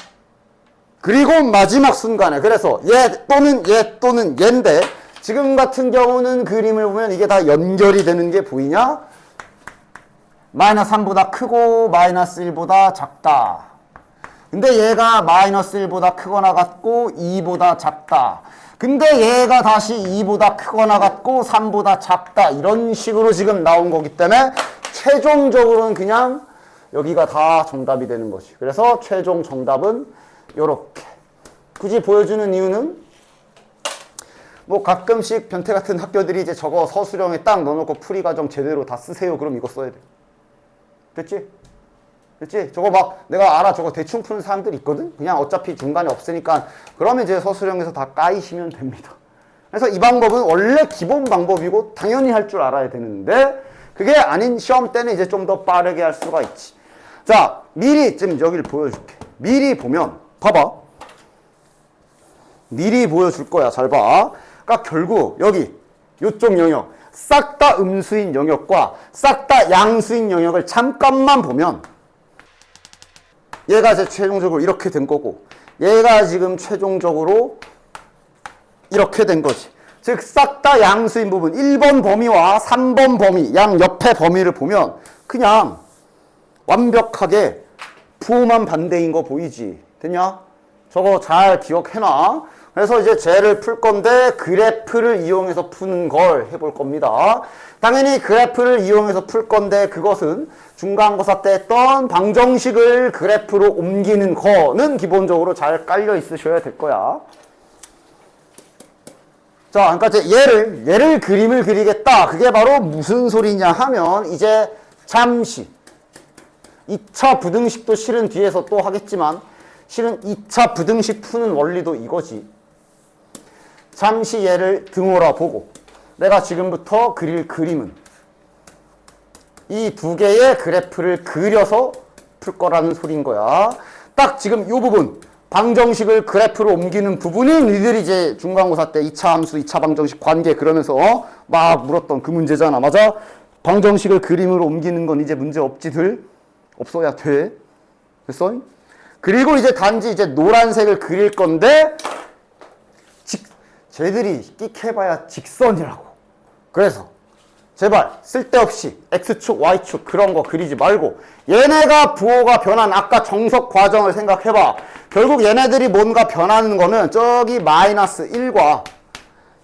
그리고 마지막 순간에 그래서 얘 또는 얘인데 지금 같은 경우는 그림을 보면 이게 다 연결이 되는 게 보이냐? 마이너스 3보다 크고 마이너스 1보다 작다. 근데 얘가 마이너스 1보다 크거나 같고 2보다 작다. 근데 얘가 다시 2보다 크거나 같고 3보다 작다. 이런 식으로 지금 나온 거기 때문에 최종적으로는 그냥 여기가 다 정답이 되는 거지. 그래서 최종 정답은 요렇게. 굳이 보여주는 이유는 뭐 가끔씩 변태 같은 학교들이 이제 저거 서술형에 딱 넣어놓고 풀이 과정 제대로 다 쓰세요. 그럼 이거 써야 돼. 됐지? 됐지? 저거 막 내가 알아. 저거 대충 푸는 사람들 있거든? 그냥 어차피 중간에 없으니까 그러면 이제 서술형에서 다 까이시면 됩니다. 그래서 이 방법은 원래 기본 방법이고 당연히 할 줄 알아야 되는데 그게 아닌 시험 때는 이제 좀 더 빠르게 할 수가 있지. 자, 미리 좀 여기를 보여줄게. 미리 보면 봐봐. 미리 보여줄 거야. 잘 봐. 그러니까 결국 여기 요쪽 영역 싹 다 음수인 영역과 싹 다 양수인 영역을 잠깐만 보면 얘가 이제 최종적으로 이렇게 된 거고 얘가 지금 최종적으로 이렇게 된 거지. 즉 싹 다 양수인 부분 1번 범위와 3번 범위 양 옆에 범위를 보면 그냥 완벽하게 부호만 반대인 거 보이지? 됐냐? 저거 잘 기억해놔. 그래서 이제 쟤를 풀 건데 그래프를 이용해서 푸는 걸 해볼 겁니다. 당연히 그래프를 이용해서 풀 건데 그것은 중간고사 때 했던 방정식을 그래프로 옮기는 거는 기본적으로 잘 깔려 있으셔야 될 거야. 자, 그러니까 이제 얘를 그림을 그리겠다. 그게 바로 무슨 소리냐 하면 이제 잠시 2차 부등식도 실은 뒤에서 또 하겠지만 실은 2차 부등식 푸는 원리도 이거지. 잠시 얘를 등호라 보고 내가 지금부터 그릴 그림은 이 두 개의 그래프를 그려서 풀 거라는 소린 거야. 딱 지금 이 부분 방정식을 그래프로 옮기는 부분이 니들이 이제 중간고사 때 2차 함수, 2차 방정식 관계 그러면서 막 물었던 그 문제잖아. 맞아? 방정식을 그림으로 옮기는 건 이제 문제 없지들. 없어야 돼. 됐어? 그리고 이제 단지 이제 노란색을 그릴 건데 쟤들이 끽해봐야 직선이라고. 그래서 제발 쓸데없이 X축, Y축 그런 거 그리지 말고 얘네가 부호가 변한 아까 정석 과정을 생각해봐. 결국 얘네들이 뭔가 변하는 거는 저기 마이너스 1과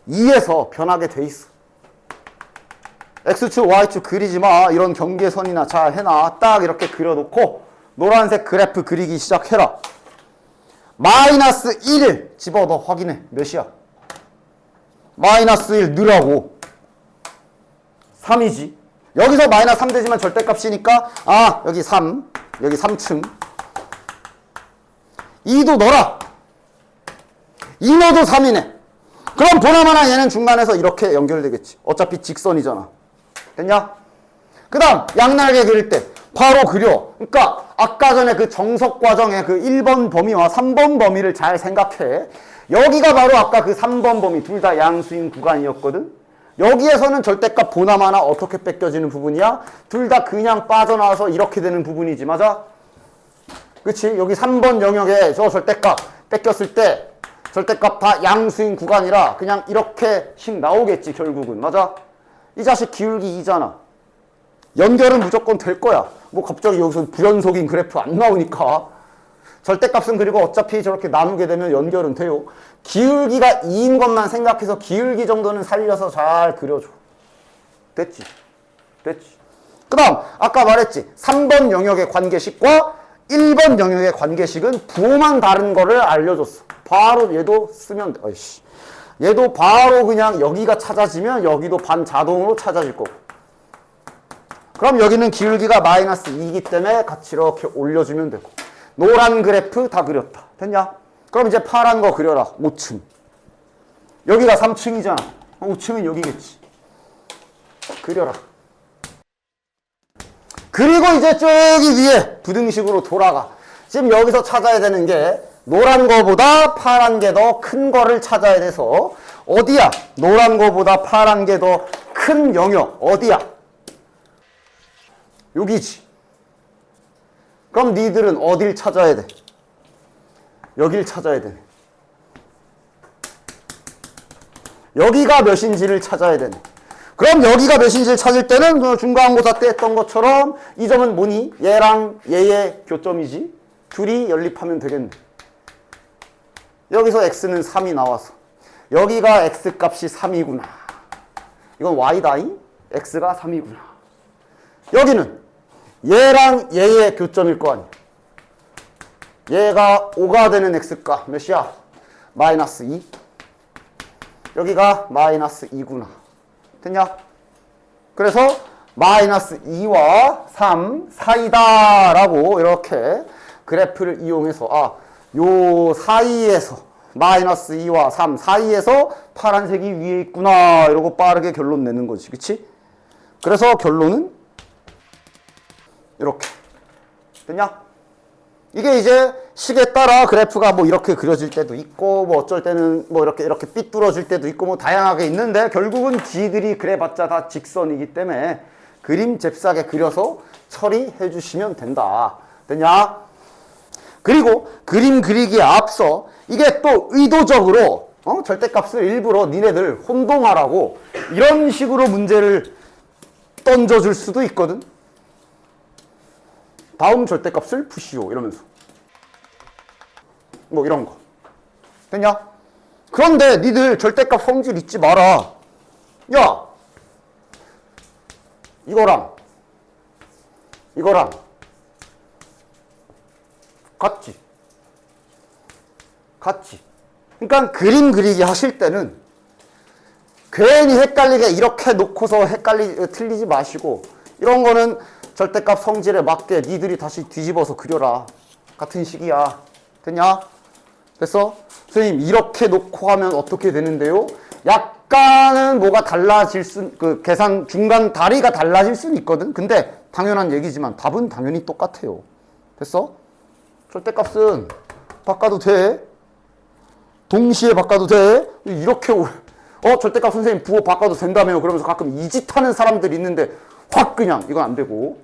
2에서 변하게 돼 있어. X축, Y축 그리지 마. 이런 경계선이나 잘 해놔. 딱 이렇게 그려놓고 노란색 그래프 그리기 시작해라. 마이너스 1을 집어넣어 확인해. 몇이야? 마이너스 1 넣으라고. 3이지. 여기서 마이너스 3 되지만 절대값이니까 여기 3, 여기 3층 2도 넣어라. 2 넣어도 3이네. 그럼 보나마나 얘는 중간에서 이렇게 연결되겠지. 어차피 직선이잖아. 됐냐? 그 다음 양날개 그릴 때 바로 그려. 그러니까 아까 전에 그 정석 과정의 그 1번 범위와 3번 범위를 잘 생각해. 여기가 바로 아까 그 3번 범위 둘 다 양수인 구간이었거든. 여기에서는 절대값 보나마나 어떻게 뺏겨지는 부분이야? 둘 다 그냥 빠져나와서 이렇게 되는 부분이지. 맞아? 그치? 여기 3번 영역에 저 절대값 뺏겼을 때 절대값 다 양수인 구간이라 그냥 이렇게씩 나오겠지 결국은. 맞아? 이 자식 기울기 2잖아. 연결은 무조건 될 거야. 뭐 갑자기 여기서 불연속인 그래프 안 나오니까. 절대값은 그리고 어차피 저렇게 나누게 되면 연결은 돼요. 기울기가 2인 것만 생각해서 기울기 정도는 살려서 잘 그려줘. 됐지? 됐지? 그 다음 아까 말했지. 3번 영역의 관계식과 1번 영역의 관계식은 부호만 다른 거를 알려줬어. 바로 얘도 쓰면 돼. 어이씨. 얘도 바로 그냥 여기가 찾아지면 여기도 반자동으로 찾아질 거고. 그럼 여기는 기울기가 마이너스 2이기 때문에 같이 이렇게 올려주면 되고. 노란 그래프 다 그렸다. 됐냐? 그럼 이제 파란 거 그려라. 5층. 여기가 3층이잖아. 5층은 여기겠지. 그려라. 그리고 이제 저기 위에 부등식으로 돌아가. 지금 여기서 찾아야 되는 게 노란 거보다 파란 게 더 큰 거를 찾아야 돼서 어디야? 노란 거보다 파란 게 더 큰 영역. 어디야? 여기지. 그럼 니들은 어딜 찾아야 돼? 여길 찾아야 되네. 여기가 몇인지를 찾아야 되네. 그럼 여기가 몇인지를 찾을 때는 그 중간고사 때 했던 것처럼 이 점은 뭐니? 얘랑 얘의 교점이지. 둘이 연립하면 되겠네. 여기서 x는 3이 나와서 여기가 x값이 3이구나. 이건 y다잉? x가 3이구나. 여기는 얘랑 얘의 교점일 거 아니야. 얘가 5가 되는 x값 몇이야? 마이너스 2. 여기가 마이너스 2구나. 됐냐? 그래서 마이너스 2와 3 사이다 라고 이렇게 그래프를 이용해서 요 사이에서 마이너스 2와 3 사이에서 파란색이 위에 있구나 이러고 빠르게 결론 내는 거지. 그치? 그래서 결론은 이렇게. 됐냐? 이게 이제 식에 따라 그래프가 뭐 이렇게 그려질 때도 있고 뭐 어쩔 때는 뭐 이렇게 삐뚤어질 때도 있고 뭐 다양하게 있는데 결국은 지들이 그래봤자 다 직선이기 때문에 그림 잽싸게 그려서 처리해 주시면 된다. 됐냐? 그리고 그림 그리기에 앞서 이게 또 의도적으로 절대값을 일부러 니네들 혼동하라고 이런 식으로 문제를 던져줄 수도 있거든. 다음 절대값을 푸시오 이러면서 뭐 이런 거. 됐냐? 그런데 니들 절대값 성질 잊지 마라. 야, 이거랑 같지. 그러니까 그림 그리기 하실 때는 괜히 헷갈리게 이렇게 놓고서 틀리지 마시고 이런 거는 절대값 성질에 맞게 니들이 다시 뒤집어서 그려라. 같은 식이야. 됐냐? 됐어? 선생님 이렇게 놓고 하면 어떻게 되는데요? 약간은 뭐가 달라질 계산 중간 다리가 달라질 수는 있거든. 근데 당연한 얘기지만 답은 당연히 똑같아요. 됐어? 절대값은 바꿔도 돼. 동시에 바꿔도 돼. 이렇게 절대값 선생님 부호 바꿔도 된다며요. 그러면서 가끔 이 짓 하는 사람들이 있는데 확 그냥 이건 안 되고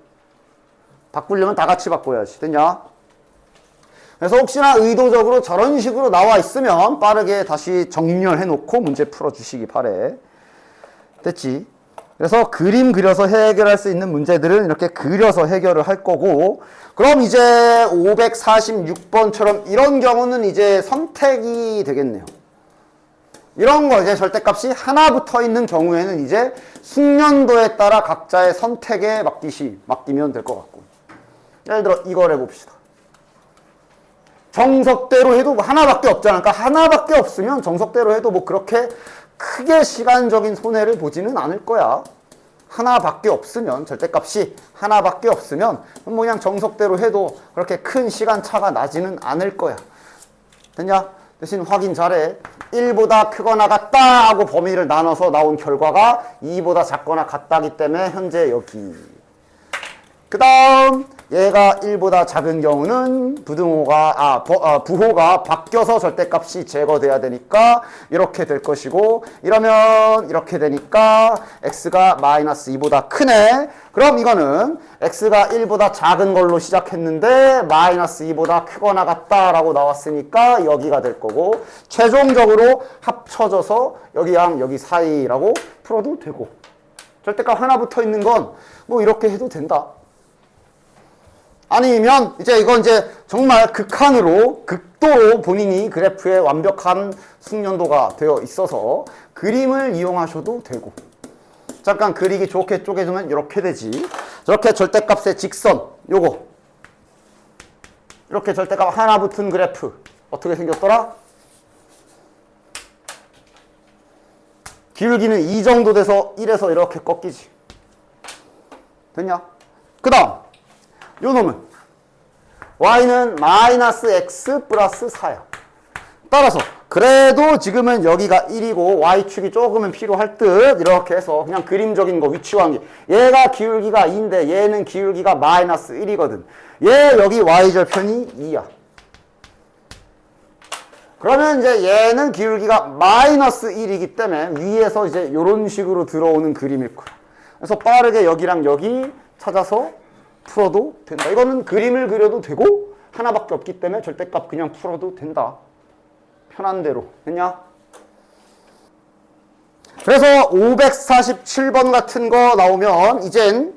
바꾸려면 다 같이 바꿔야지. 됐냐? 그래서 혹시나 의도적으로 저런 식으로 나와 있으면 빠르게 다시 정렬해 놓고 문제 풀어주시기 바래. 됐지? 그래서 그림 그려서 해결할 수 있는 문제들은 이렇게 그려서 해결을 할 거고 그럼 이제 546번처럼 이런 경우는 이제 선택이 되겠네요. 이런 거 이제 절대값이 하나 붙어 있는 경우에는 이제 숙련도에 따라 각자의 선택에 맡기면 될 것 같고 예를 들어 이걸 해봅시다. 정석대로 해도 뭐 하나밖에 없잖아. 그러니까 하나밖에 없으면 정석대로 해도 뭐 그렇게 크게 시간적인 손해를 보지는 않을 거야. 하나밖에 없으면 절대값이 하나밖에 없으면 뭐 그냥 정석대로 해도 그렇게 큰 시간 차가 나지는 않을 거야. 됐냐? 대신 확인 잘해. 1보다 크거나 같다 하고 범위를 나눠서 나온 결과가 2보다 작거나 같다기 때문에 현재 여기. 그 다음 얘가 1보다 작은 경우는 부호가 바뀌어서 절대값이 제거돼야 되니까 이렇게 될 것이고 이러면 이렇게 되니까 x가 마이너스 2보다 크네. 그럼 이거는 x가 1보다 작은 걸로 시작했는데 마이너스 2보다 크거나 같다라고 나왔으니까 여기가 될 거고 최종적으로 합쳐져서 여기랑 여기 사이라고 풀어도 되고 절대값 하나 붙어 있는 건 뭐 이렇게 해도 된다. 아니면 이건 정말 극도로 본인이 그래프에 완벽한 숙련도가 되어 있어서 그림을 이용하셔도 되고 잠깐 그리기 좋게 쪼개주면 이렇게 되지. 저렇게 절대값의 직선 요거 이렇게 절대값 하나 붙은 그래프 어떻게 생겼더라? 기울기는 이 정도 돼서 1에서 이렇게 꺾이지. 됐냐? 그 다음 요 놈은 y는 마이너스 x 플러스 4야. 따라서 그래도 지금은 여기가 1이고 y축이 조금은 필요할 듯 이렇게 해서 그냥 그림적인 거 위치 관계 얘가 기울기가 2인데 얘는 기울기가 마이너스 1이거든. 얘 여기 y절편이 2야. 그러면 얘는 기울기가 마이너스 1이기 때문에 위에서 이런 식으로 들어오는 그림일 거야. 그래서 빠르게 여기랑 여기 찾아서 풀어도 된다. 이거는 그림을 그려도 되고 하나밖에 없기 때문에 절대값 그냥 풀어도 된다. 편한 대로. 됐냐? 그래서 547번 같은 거 나오면 이젠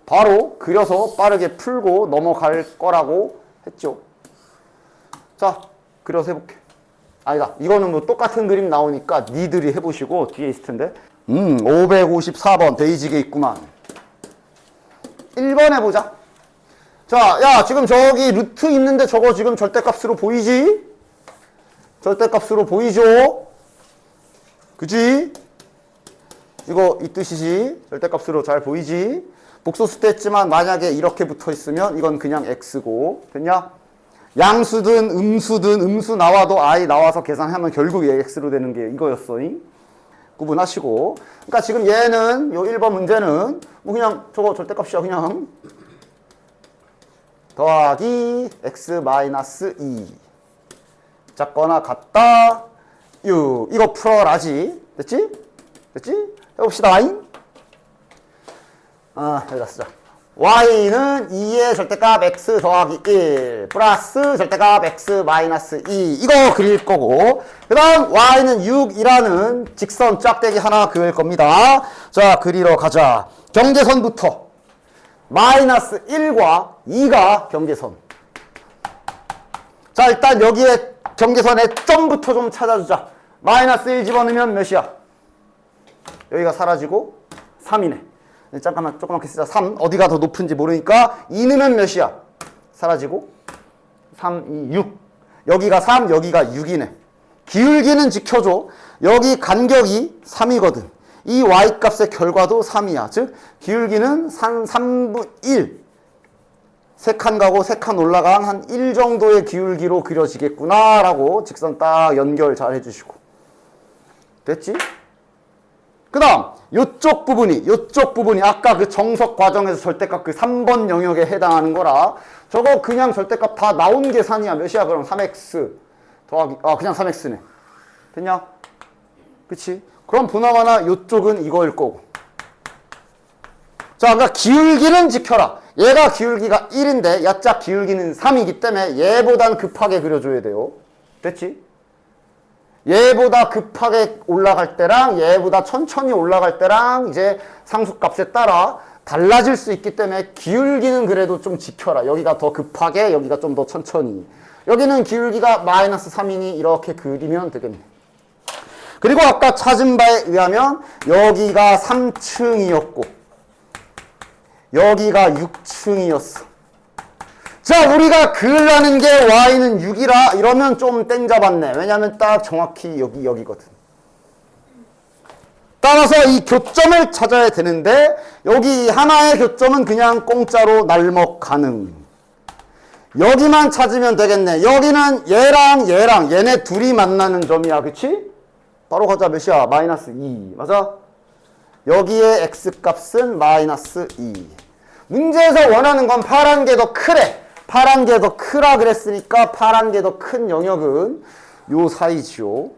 바로 그려서 빠르게 풀고 넘어갈 거라고 했죠. 자, 그려서 해볼게. 아니다. 이거는 뭐 똑같은 그림 나오니까 니들이 해보시고 뒤에 있을 텐데. 554번 베이직에 있구만. 1번 해보자. 자, 야, 지금 저기 루트 있는데 저거 지금 절대값으로 보이지? 절대값으로 보이죠? 그지? 이거 이 뜻이지. 절대값으로 잘 보이지? 복소수 했지만 만약에 이렇게 붙어 있으면 이건 그냥 x고. 됐냐? 양수든 음수든 음수 나와도 i 나와서 계산하면 결국 x로 되는 게 이거였어. 구분하시고. 그러니까 지금 얘는 요 1번 문제는 뭐 그냥 저거 절대값이야. 그냥 더하기 x 마이너스 2 작거나 같다. 이거 풀어라지. 됐지? 됐지? 해봅시다. 여기다 쓰자. y는 2의 절대값 x 더하기 1 플러스 절대값 x 마이너스 2 이거 그릴 거고, 그 다음 y는 6이라는 직선 짝대기 하나 그릴 겁니다. 자, 그리러 가자. 경계선부터 마이너스 1과 2가 경계선. 자, 일단 여기에 경계선의 점부터 좀 찾아주자. 마이너스 1 집어넣으면 몇이야? 여기가 사라지고 3이네. 잠깐만 조그맣게 쓰자. 3 어디가 더 높은지 모르니까 2 넣으면 몇이야? 사라지고 3, 2, 6 여기가 3 여기가 6이네. 기울기는 지켜줘. 여기 간격이 3이거든. 이 y값의 결과도 3이야. 즉 기울기는 3분 1 3칸 가고 3칸 올라간 한 1 정도의 기울기로 그려지겠구나 라고 직선 딱 연결 잘 해주시고. 됐지? 그 다음 요쪽 부분이 아까 그 정석 과정에서 절대값 그 3번 영역에 해당하는 거라 저거 그냥 절대값 다 나온 계산이야. 몇이야 그럼? 3x 더하기 그냥 3x네. 됐냐? 그치? 그럼 보나마나 요쪽은 이거일 거고. 자, 그러니까 기울기는 지켜라. 얘가 기울기가 1인데 야짝 기울기는 3이기 때문에 얘보단 급하게 그려줘야 돼요. 됐지? 얘보다 급하게 올라갈 때랑 얘보다 천천히 올라갈 때랑 이제 상수값에 따라 달라질 수 있기 때문에 기울기는 그래도 좀 지켜라. 여기가 더 급하게, 여기가 좀 더 천천히. 여기는 기울기가 마이너스 3이니 이렇게 그리면 되겠네. 그리고 아까 찾은 바에 의하면 여기가 3층이었고 여기가 6층이었어. 자, 우리가 그으려는 게 y는 6이라 이러면 좀 땡 잡았네. 왜냐면 딱 정확히 여기거든. 따라서 이 교점을 찾아야 되는데 여기 하나의 교점은 그냥 공짜로 날먹 가능. 여기만 찾으면 되겠네. 여기는 얘랑 얘네 둘이 만나는 점이야. 그치? 바로 가자. 몇이야? 마이너스 2. 맞아? 여기에 x값은 마이너스 2. 문제에서 원하는 건 파란 게 더 크래. 파란 게 더 크라 그랬으니까 파란 게 더 큰 영역은 요 사이지요.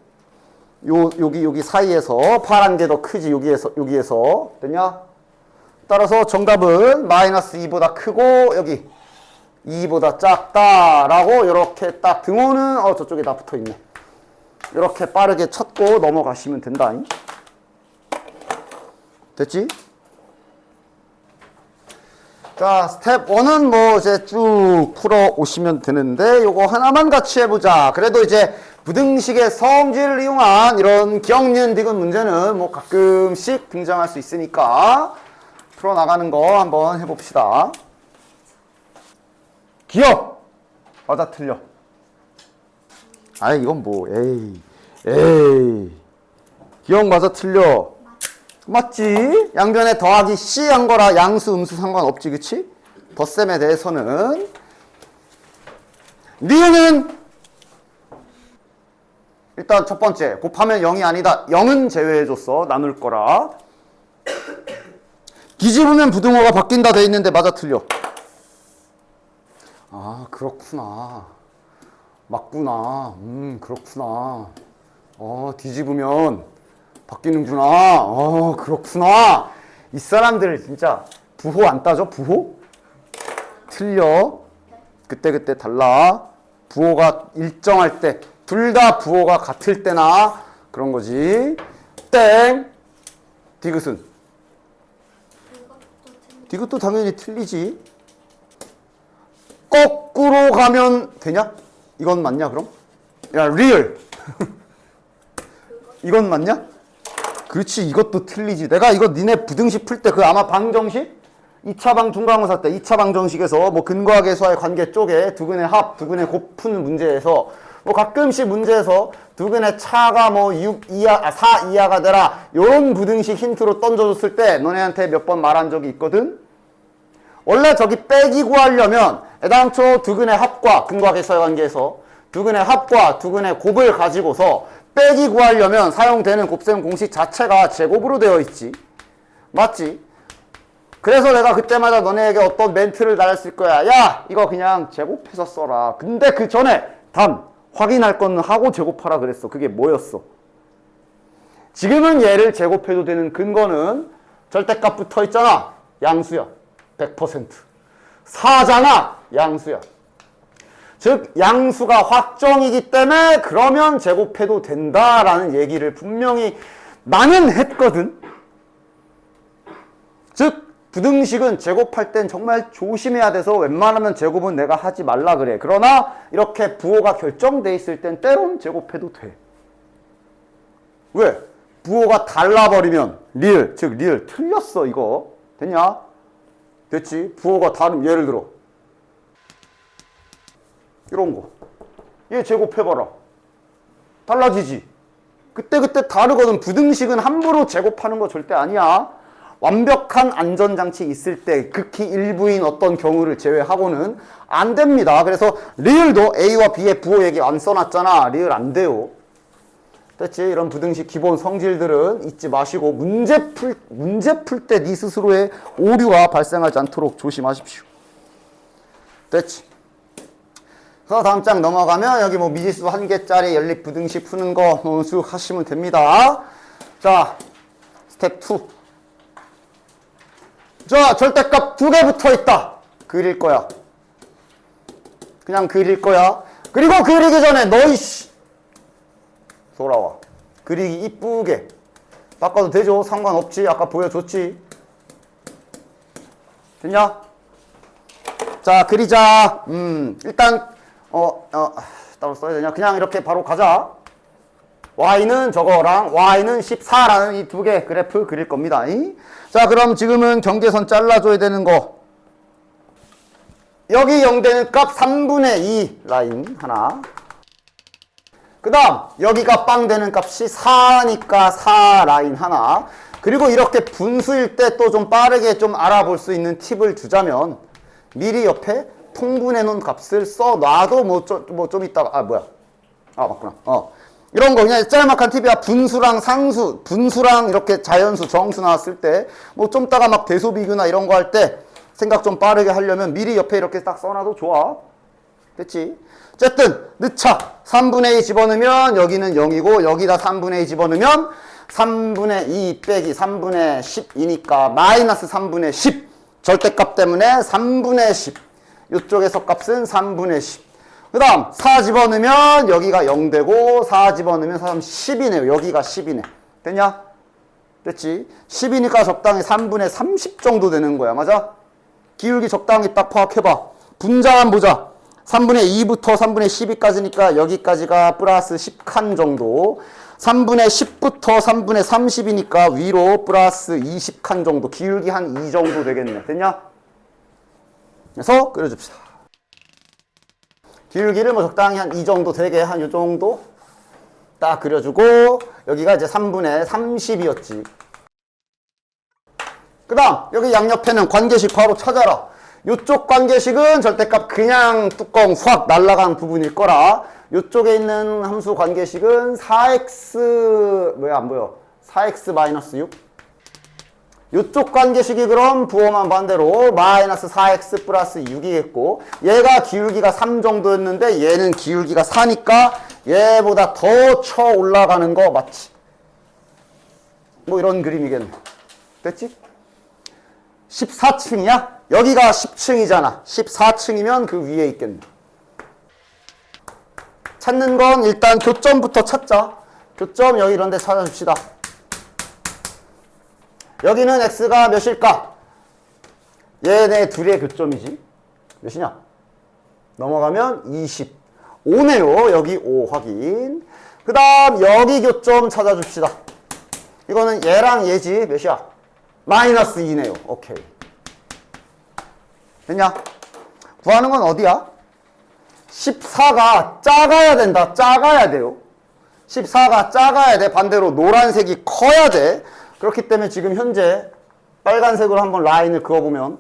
여기 사이에서 파란 게 더 크지. 여기에서 됐냐? 따라서 정답은 마이너스 2보다 크고 여기 2보다 작다라고 이렇게 딱 등호는 저쪽에 다 붙어 있네. 이렇게 빠르게 찾고 넘어가시면 된다. 됐지? 자, 스텝 1은 뭐 이제 쭉 풀어 오시면 되는데 요거 하나만 같이 해보자. 그래도 이제 부등식의 성질을 이용한 이런 기억, 니은, 디귿 문제는 뭐 가끔씩 등장할 수 있으니까 풀어나가는 거 한번 해봅시다. 기억! 맞아, 틀려. 아이, 이건 뭐, 에이. 기억 맞아, 틀려. 맞지? 양변에 더하기 C 한 거라 양수, 음수 상관없지, 그치? 덧셈에 대해서는. 니은은 일단 첫 번째, 곱하면 0이 아니다. 0은 제외해줬어. 나눌 거라. 뒤집으면 부등호가 바뀐다 돼 있는데 맞아, 틀려. 아, 그렇구나. 맞구나. 그렇구나. 뒤집으면 바뀌는구나. 그렇구나. 이 사람들 진짜 부호 안 따져? 부호? 틀려. 그때 달라. 부호가 일정할 때, 둘 다 부호가 같을 때나 그런 거지. 땡. 디귿은? 디귿도 당연히 틀리지. 거꾸로 가면 되냐? 이건 맞냐 그럼? 야, 리얼. 이건 맞냐? 그렇지, 이것도 틀리지. 내가 이거 니네 부등식 풀 때 그 아마 방정식? 2차 방 중간고사 때 2차 방정식에서 뭐 근거와 계수와의 관계 쪽에 두근의 합, 두근의 곱 푸는 문제에서 뭐 가끔씩 문제에서 두근의 차가 뭐 6 이하, 4 이하가 되라 요런 부등식 힌트로 던져줬을 때 너네한테 몇 번 말한 적이 있거든. 원래 저기 빼기 구하려면 애당초 두근의 합과 근과계수의 관계에서 두근의 합과 두근의 곱을 가지고서 빼기 구하려면 사용되는 곱셈 공식 자체가 제곱으로 되어 있지. 맞지? 그래서 내가 그때마다 너네에게 어떤 멘트를 날렸을 거야. 야, 이거 그냥 제곱해서 써라. 근데 그 전에 단 확인할 거는 하고 제곱하라 그랬어. 그게 뭐였어? 지금은 얘를 제곱해도 되는 근거는 절대값 붙어 있잖아. 양수야. 100%. 4잖아. 양수야. 즉 양수가 확정이기 때문에 그러면 제곱해도 된다라는 얘기를 분명히 나는 했거든. 즉 부등식은 제곱할 땐 정말 조심해야 돼서 웬만하면 제곱은 내가 하지 말라 그래. 그러나 이렇게 부호가 결정돼 있을 땐 때론 제곱해도 돼. 왜? 부호가 달라버리면 리을, 즉 리을 틀렸어 이거. 됐냐? 됐지? 부호가 다른, 예를 들어 이런 거. 얘 제곱해봐라. 달라지지? 그때 다르거든. 부등식은 함부로 제곱하는 거 절대 아니야. 완벽한 안전장치 있을 때 극히 일부인 어떤 경우를 제외하고는 안 됩니다. 그래서 리을도 A와 B의 부호 얘기 안 써놨잖아. 리을 안 돼요. 됐지? 이런 부등식 기본 성질들은 잊지 마시고 문제 풀 때 네 스스로의 오류가 발생하지 않도록 조심하십시오. 됐지? 그래서 다음 장 넘어가면 여기 뭐 미지수 1개짜리 연립 부등식 푸는 거 쭉 하시면 됩니다. 자, 스텝 2. 자, 절대값 2개 붙어 있다. 그릴 거야. 그냥 그릴 거야. 그리고 그리기 전에 너희 돌아와. 그리기 이쁘게. 바꿔도 되죠? 상관없지. 아까 보여줬지. 됐냐? 자, 그리자. 일단 따로 써야 되냐? 그냥 이렇게 바로 가자. y는 저거랑 y는 14라는 이 두 개 그래프 그릴 겁니다. 자, 그럼 지금은 경계선 잘라줘야 되는 거. 여기 0 되는 값 3분의 2 라인 하나. 그 다음 여기가 빵 되는 값이 4니까 4 라인 하나. 그리고 이렇게 분수일 때 또 좀 빠르게 좀 알아볼 수 있는 팁을 주자면 미리 옆에 통분해 놓은 값을 써놔도 뭐 좀 이따가 맞구나. 이런 거 그냥 짤막한 팁이야. 분수랑 상수, 분수랑 이렇게 자연수, 정수 나왔을 때 뭐 좀 따가 막 대소비교나 이런 거 할 때 생각 좀 빠르게 하려면 미리 옆에 이렇게 딱 써놔도 좋아. 됐지? 어쨌든 넣자. 3분의 2 집어넣으면 여기는 0이고 여기다 3분의 2 집어넣으면 3분의 2 빼기 3분의 10이니까 마이너스 3분의 10. 절대값 때문에 3분의 10. 이쪽에서 값은 3분의 10. 그 다음 4 집어넣으면 여기가 0 되고 4 집어넣으면 3, 10이네요. 여기가 10이네. 됐냐? 됐지? 10이니까 적당히 3분의 30 정도 되는 거야. 맞아? 기울기 적당히 딱 파악해봐. 분자만 보자. 3분의 2부터 3분의 12까지니까 여기까지가 플러스 10칸 정도. 3분의 10부터 3분의 30이니까 위로 플러스 20칸 정도. 기울기 한 2 정도 되겠네. 됐냐? 그래서 그려줍시다. 기울기를 뭐 적당히 한 2 정도 되게 한 요 정도 딱 그려주고 여기가 이제 3분의 30이었지. 그 다음 여기 양옆에는 관계식 바로 찾아라. 요쪽 관계식은 절대값 그냥 뚜껑 확 날아간 부분일 거라. 요쪽에 있는 함수 관계식은 4x 왜 안 보여? 4x 마이너스 6. 요쪽 관계식이 그럼 부호만 반대로 마이너스 4x 플러스 6이겠고 얘가 기울기가 3 정도였는데 얘는 기울기가 4니까 얘보다 더 쳐 올라가는 거 맞지? 뭐 이런 그림이겠네. 됐지? 14층이야? 여기가 10층이잖아. 14층이면 그 위에 있겠네. 찾는 건 일단 교점부터 찾자. 교점 여기 이런 데 찾아줍시다. 여기는 x가 몇일까? 얘네 둘의 교점이지. 몇이냐? 넘어가면 25네요. 여기 5 확인. 그 다음 여기 교점 찾아줍시다. 이거는 얘랑 얘지. 몇이야? 마이너스 2네요. 오케이. 됐냐? 구하는 건 어디야? 14가 작아야 된다. 작아야 돼요. 14가 작아야 돼. 반대로 노란색이 커야 돼. 그렇기 때문에 지금 현재 빨간색으로 한번 라인을 그어보면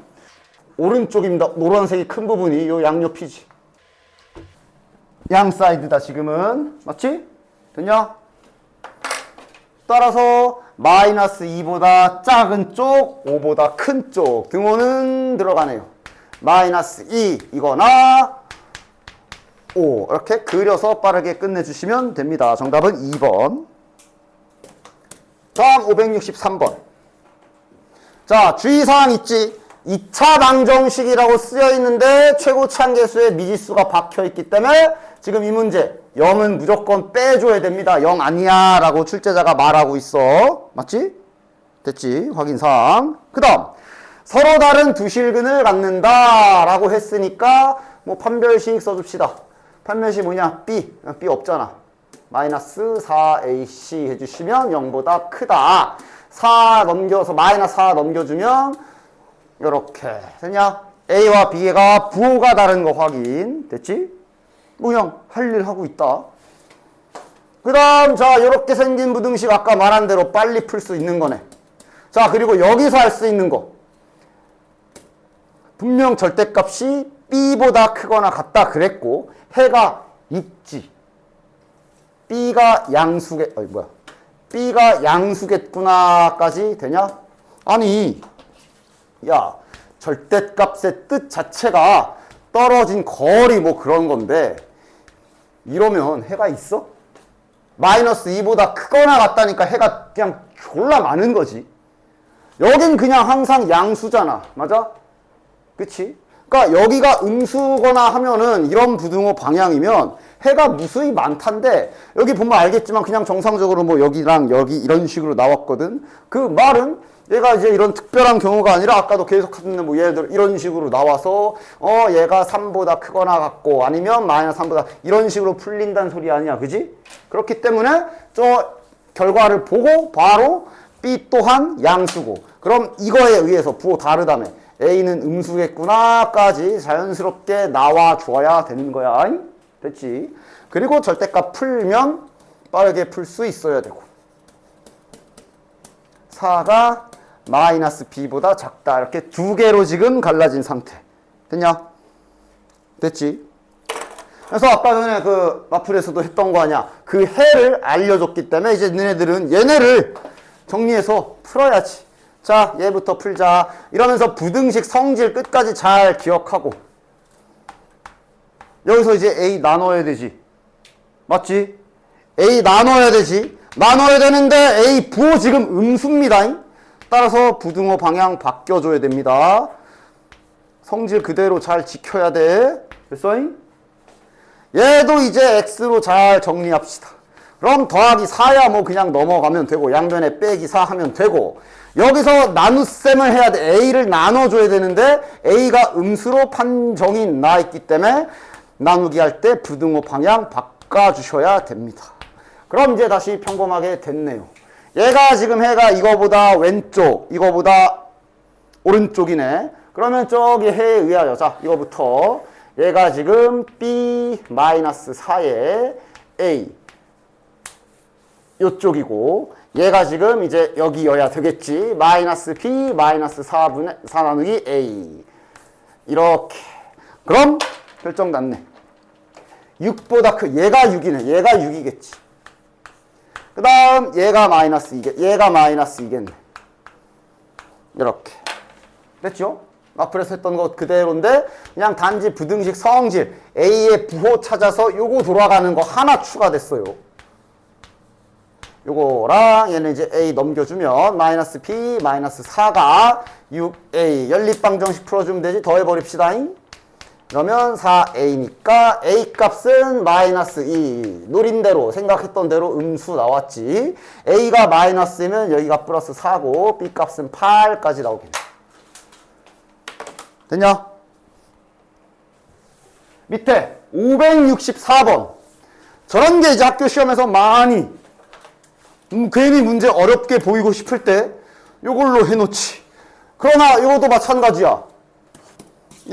오른쪽입니다. 노란색이 큰 부분이 요 양옆이지. 양 사이드다 지금은. 맞지? 됐냐? 따라서 마이너스 2보다 작은 쪽, 5보다 큰 쪽 등호는 들어가네요. 마이너스 2 이거나 5 이렇게 그려서 빠르게 끝내주시면 됩니다. 정답은 2번. 다음 563번. 자, 주의사항 있지? 2차 방정식이라고 쓰여 있는데 최고 차항계수에 미지수가 박혀 있기 때문에 지금 이 문제 0은 무조건 빼줘야 됩니다. 0 아니야 라고 출제자가 말하고 있어. 맞지? 됐지? 확인사항. 그 다음 서로 다른 두 실근을 갖는다 라고 했으니까 뭐 판별식 써줍시다. 판별식 뭐냐? B 없잖아. 마이너스 4AC 해주시면 0보다 크다. 4 넘겨서 마이너스 4 넘겨주면 요렇게 됐냐? A와 B가 부호가 다른 거 확인. 됐지? 그냥 할 일 하고 있다. 그 다음 자 요렇게 생긴 부등식 아까 말한 대로 빨리 풀 수 있는 거네. 자 그리고 여기서 할 수 있는 거 분명 절대값이 B보다 크거나 같다 그랬고 해가 있지. B가 B가 양수겠구나까지 되냐? 아니 야 절대값의 뜻 자체가 떨어진 거리 뭐 그런 건데 이러면 해가 있어? 마이너스 2보다 크거나 같다니까 해가 그냥 졸라 많은 거지. 여긴 그냥 항상 양수잖아. 맞아? 그치? 그러니까 여기가 음수거나 하면은 이런 부등호 방향이면 해가 무수히 많단데 여기 보면 알겠지만 그냥 정상적으로 뭐 여기랑 여기 이런 식으로 나왔거든. 그 말은 얘가 이제 이런 특별한 경우가 아니라 아까도 계속 하는 뭐 예를 들어 이런 식으로 나와서 얘가 3보다 크거나 같고 아니면 마이너스 3보다 이런 식으로 풀린다는 소리 아니야. 그지? 그렇기 때문에 저 결과를 보고 바로 B 또한 양수고 그럼 이거에 의해서 부호 다르다며 A는 음수겠구나까지 자연스럽게 나와줘야 되는 거야. 됐지? 그리고 절대값 풀면 빠르게 풀 수 있어야 되고 4가 마이너스 B보다 작다. 이렇게 두 개로 지금 갈라진 상태. 됐냐? 됐지? 그래서 아까 전에 그 마플에서도 했던 거 아니야. 그 해를 알려줬기 때문에 이제 너네들은 얘네를 정리해서 풀어야지. 자, 얘부터 풀자. 이러면서 부등식 성질 끝까지 잘 기억하고 여기서 이제 A 나눠야 되지. 맞지? A 나눠야 되지. 나눠야 되는데 A 부호 지금 음수입니다. 따라서 부등호 방향 바뀌어줘야 됩니다. 성질 그대로 잘 지켜야 돼. 됐어? 얘도 이제 X로 잘 정리합시다. 그럼 더하기 4야 뭐 그냥 넘어가면 되고 양변에 빼기 4 하면 되고 여기서 나눗셈을 해야 돼. A를 나눠줘야 되는데 A가 음수로 판정이 나 있기 때문에 나누기 할 때 부등호 방향 바꿔주셔야 됩니다. 그럼 이제 다시 평범하게 됐네요. 얘가 지금 해가 이거보다 왼쪽, 이거보다 오른쪽이네. 그러면 저기 해에 의하여 자 이거부터 얘가 지금 B-4에 A 요쪽이고 얘가 지금 이제 여기여야 되겠지. 마이너스 B 마이너스 4 나누기 A 이렇게. 그럼 결정 났네. 6보다 얘가 6이네. 얘가 6이겠지. 그 다음 얘가 마이너스 2겠네. 이렇게. 됐죠? 앞에서 했던 것 그대로인데 그냥 단지 부등식 성질 A의 부호 찾아서 요거 돌아가는 거 하나 추가됐어요. 요거랑 얘는 이제 A 넘겨주면 마이너스 B 마이너스 4가 6A 연립방정식 풀어주면 되지. 더해버립시다. 그러면 4A니까 A 값은 마이너스 2. 노린대로 생각했던 대로 음수 나왔지. A가 마이너스면 여기가 플러스 4고 B 값은 8까지 나오겠네. 됐냐? 밑에 564번. 저런 게 이제 학교 시험에서 많이 괜히 문제 어렵게 보이고 싶을 때 요걸로 해놓지. 그러나 이것도 마찬가지야.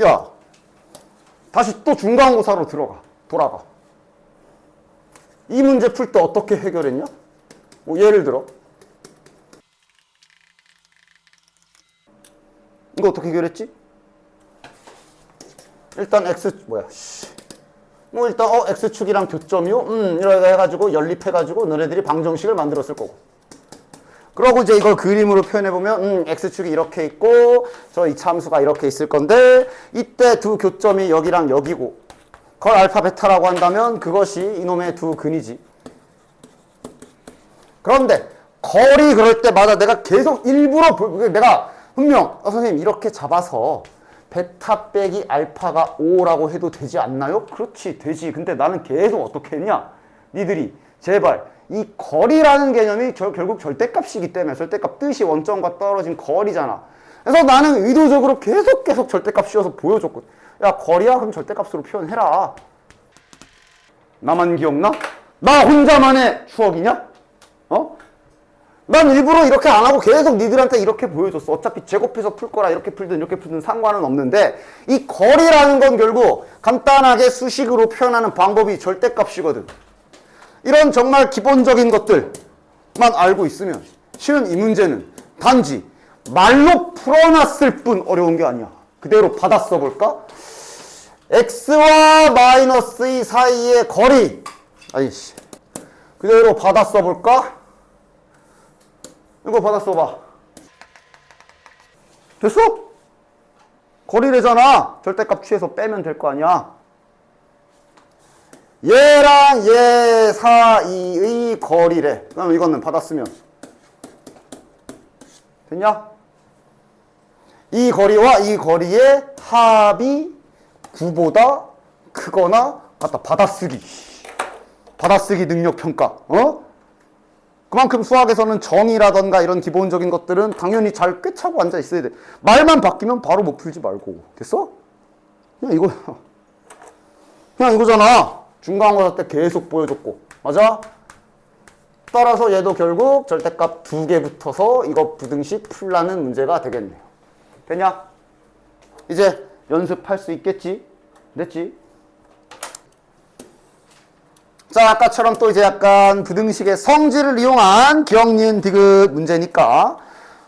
야 다시 또 중간고사로 들어가. 돌아가. 이 문제 풀 때 어떻게 해결했냐? 뭐 예를 들어 이거 어떻게 해결했지? 일단 뭐 일단 x축이랑 교점이요? 이렇게 해가지고 연립해가지고 너네들이 방정식을 만들었을 거고. 그러고 이제 이걸 그림으로 표현해보면 x축이 이렇게 있고 저 이 참수가 이렇게 있을 건데 이때 두 교점이 여기랑 여기고 그걸 알파 베타라고 한다면 그것이 이놈의 두 근이지. 그런데 거리 그럴 때마다 내가 계속 일부러 내가 분명 선생님 이렇게 잡아서 베타 빼기 알파가 5라고 해도 되지 않나요? 그렇지 되지. 근데 나는 계속 어떻게 했냐? 니들이 제발 이 거리라는 개념이 결국 절대값이기 때문에 절대값 뜻이 원점과 떨어진 거리잖아. 그래서 나는 의도적으로 계속 절대값 씌워서 보여줬거든. 야 거리야? 그럼 절대값으로 표현해라. 나만 기억나? 나 혼자만의 추억이냐? 난 일부러 이렇게 안 하고 계속 니들한테 이렇게 보여줬어. 어차피 제곱해서 풀 거라 이렇게 풀든 상관은 없는데 이 거리라는 건 결국 간단하게 수식으로 표현하는 방법이 절대값이거든. 이런 정말 기본적인 것들만 알고 있으면 실은 이 문제는 단지 말로 풀어놨을 뿐 어려운 게 아니야. 그대로 받아 써볼까? x와 마이너스 2 사이의 거리. 그대로 받아 써볼까? 이거 받아 써봐. 됐어? 거리래잖아. 절대값 취해서 빼면 될 거 아니야. 얘랑 얘 사이의 거리래. 그럼 이거는 받았으면 됐냐? 이 거리와 이 거리의 합이 9보다 크거나 같다. 받아쓰기 능력 평가. 그만큼 수학에서는 정의라던가 이런 기본적인 것들은 당연히 잘 꿰차고 앉아 있어야 돼. 말만 바뀌면 바로 못 풀지 말고. 됐어? 그냥 이거잖아. 중간고사 때 계속 보여줬고. 맞아? 따라서 얘도 결국 절대값 2개 붙어서 이거 부등식 풀라는 문제가 되겠네요. 됐냐? 이제 연습할 수 있겠지? 됐지? 자, 아까처럼 또 이제 약간 부등식의 성질을 이용한 기억, 니은, 디귿 문제니까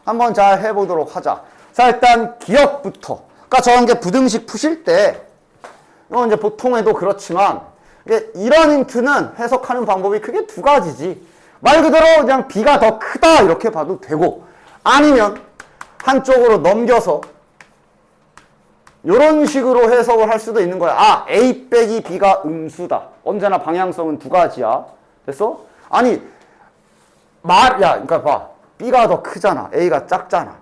한번 잘 해보도록 하자. 자, 일단 기억부터. 그러니까 저런 게 부등식 푸실 때 이건 이제 보통 해도 그렇지만 이런 힌트는 해석하는 방법이 크게 두 가지지. 말 그대로 그냥 B가 더 크다 이렇게 봐도 되고 아니면 한쪽으로 넘겨서 이런 식으로 해석을 할 수도 있는 거야. A 빼기 B가 음수다. 언제나 방향성은 두 가지야. 됐어? 아니, 그러니까 봐. B가 더 크잖아. A가 작잖아.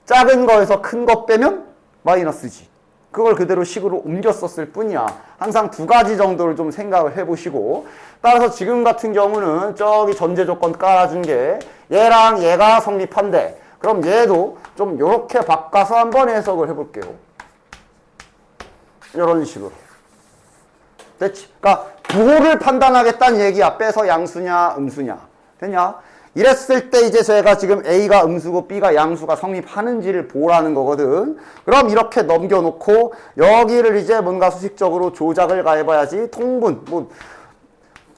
작은 거에서 큰 거 빼면 마이너스지. 그걸 그대로 식으로 옮겨 썼을 뿐이야. 항상 두 가지 정도를 좀 생각을 해보시고. 따라서 지금 같은 경우는 저기 전제 조건 깔아준 게 얘랑 얘가 성립한대. 그럼 얘도 좀 이렇게 바꿔서 한번 해석을 해볼게요. 이런 식으로. 됐지? 그러니까 부호를 판단하겠다는 얘기야. 빼서 양수냐 음수냐. 됐냐? 이랬을 때 이제 제가 지금 A가 음수고 B가 양수가 성립하는지를 보라는 거거든. 그럼 이렇게 넘겨놓고 여기를 이제 뭔가 수식적으로 조작을 가해봐야지. 통분 뭐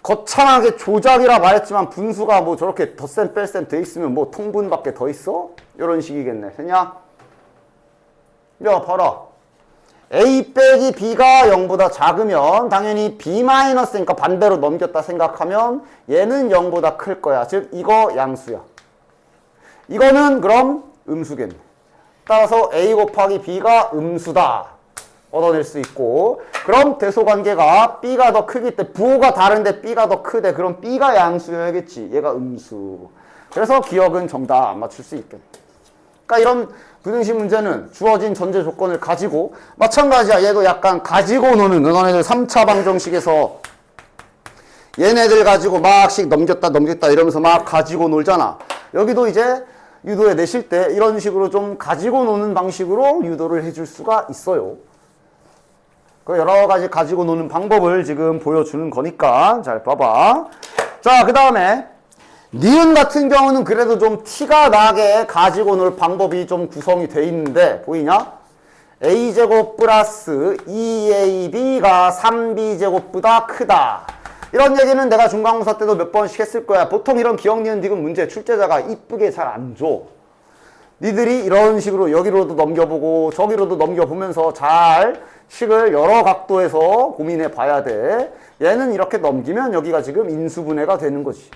거창하게 조작이라 말했지만 분수가 뭐 저렇게 덧셈 뺄셈 돼 있으면 뭐 통분밖에 더 있어? 이런 식이겠네. 됐냐? 야 봐라. A 빼기 B가 0보다 작으면 당연히 B-니까 반대로 넘겼다 생각하면 얘는 0보다 클 거야. 즉 이거 양수야. 이거는 그럼 음수겠네. 따라서 A 곱하기 B가 음수다. 얻어낼 수 있고 그럼 대소관계가 B가 더 크기 때문에 부호가 다른데 B가 더 크대. 그럼 B가 양수여야겠지. 얘가 음수. 그래서 기억은 정답 맞출 수 있겠네. 그러니까 이런 부등식 문제는 주어진 전제 조건을 가지고 마찬가지야. 얘도 약간 가지고 노는 너네들 3차 방정식에서 얘네들 가지고 막씩 넘겼다 이러면서 막 가지고 놀잖아. 여기도 이제 유도에 내실 때 이런 식으로 좀 가지고 노는 방식으로 유도를 해줄 수가 있어요. 그 여러 가지 가지고 노는 방법을 지금 보여주는 거니까 잘 봐봐. 자, 그 다음에 니은 같은 경우는 그래도 좀 티가 나게 가지고 놀 방법이 좀 구성이 돼 있는데 보이냐? a제곱 플러스 2ab가 3b제곱보다 크다. 이런 얘기는 내가 중간고사 때도 몇 번씩 했을 거야. 보통 이런 기억, 니은, 디귿 문제 출제자가 이쁘게 잘 안 줘. 니들이 이런 식으로 여기로도 넘겨보고 저기로도 넘겨보면서 잘 식을 여러 각도에서 고민해 봐야 돼. 얘는 이렇게 넘기면 여기가 지금 인수분해가 되는 거지.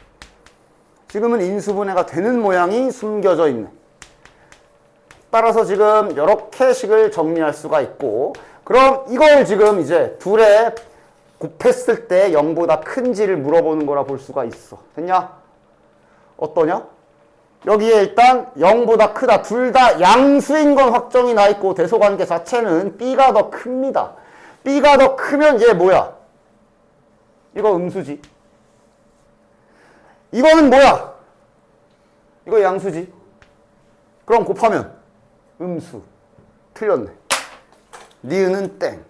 지금은 인수분해가 되는 모양이 숨겨져 있네. 따라서 지금 이렇게 식을 정리할 수가 있고, 그럼 이걸 지금 이제 둘의 곱했을 때 0보다 큰지를 물어보는 거라 볼 수가 있어. 됐냐? 어떠냐? 여기에 일단 0보다 크다. 둘 다 양수인 건 확정이 나 있고 대소관계 자체는 B가 더 큽니다. B가 더 크면 얘 뭐야? 이거 음수지. 이거는 뭐야? 이거 양수지. 그럼 곱하면 음수. 틀렸네. 니은은 땡.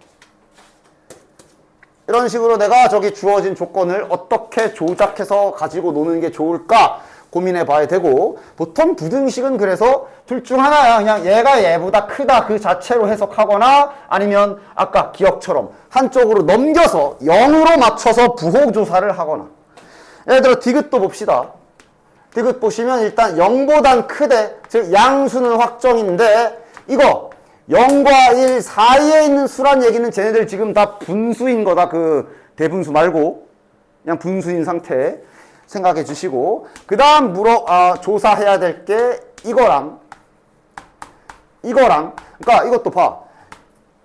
이런 식으로 내가 저기 주어진 조건을 어떻게 조작해서 가지고 노는 게 좋을까 고민해 봐야 되고, 보통 부등식은 그래서 둘 중 하나야. 그냥 얘가 얘보다 크다 그 자체로 해석하거나, 아니면 아까 기억처럼 한쪽으로 넘겨서 0으로 맞춰서 부호조사를 하거나. 예를 들어 디귿도 봅시다. 디귿 보시면 일단 0보단 크대. 즉 양수는 확정인데, 이거 0과 1 사이에 있는 수란 얘기는 쟤네들 지금 다 분수인 거다. 그 대분수 말고 그냥 분수인 상태 생각해 주시고, 그 다음 조사해야 될 게 이거랑 그러니까 이것도 봐.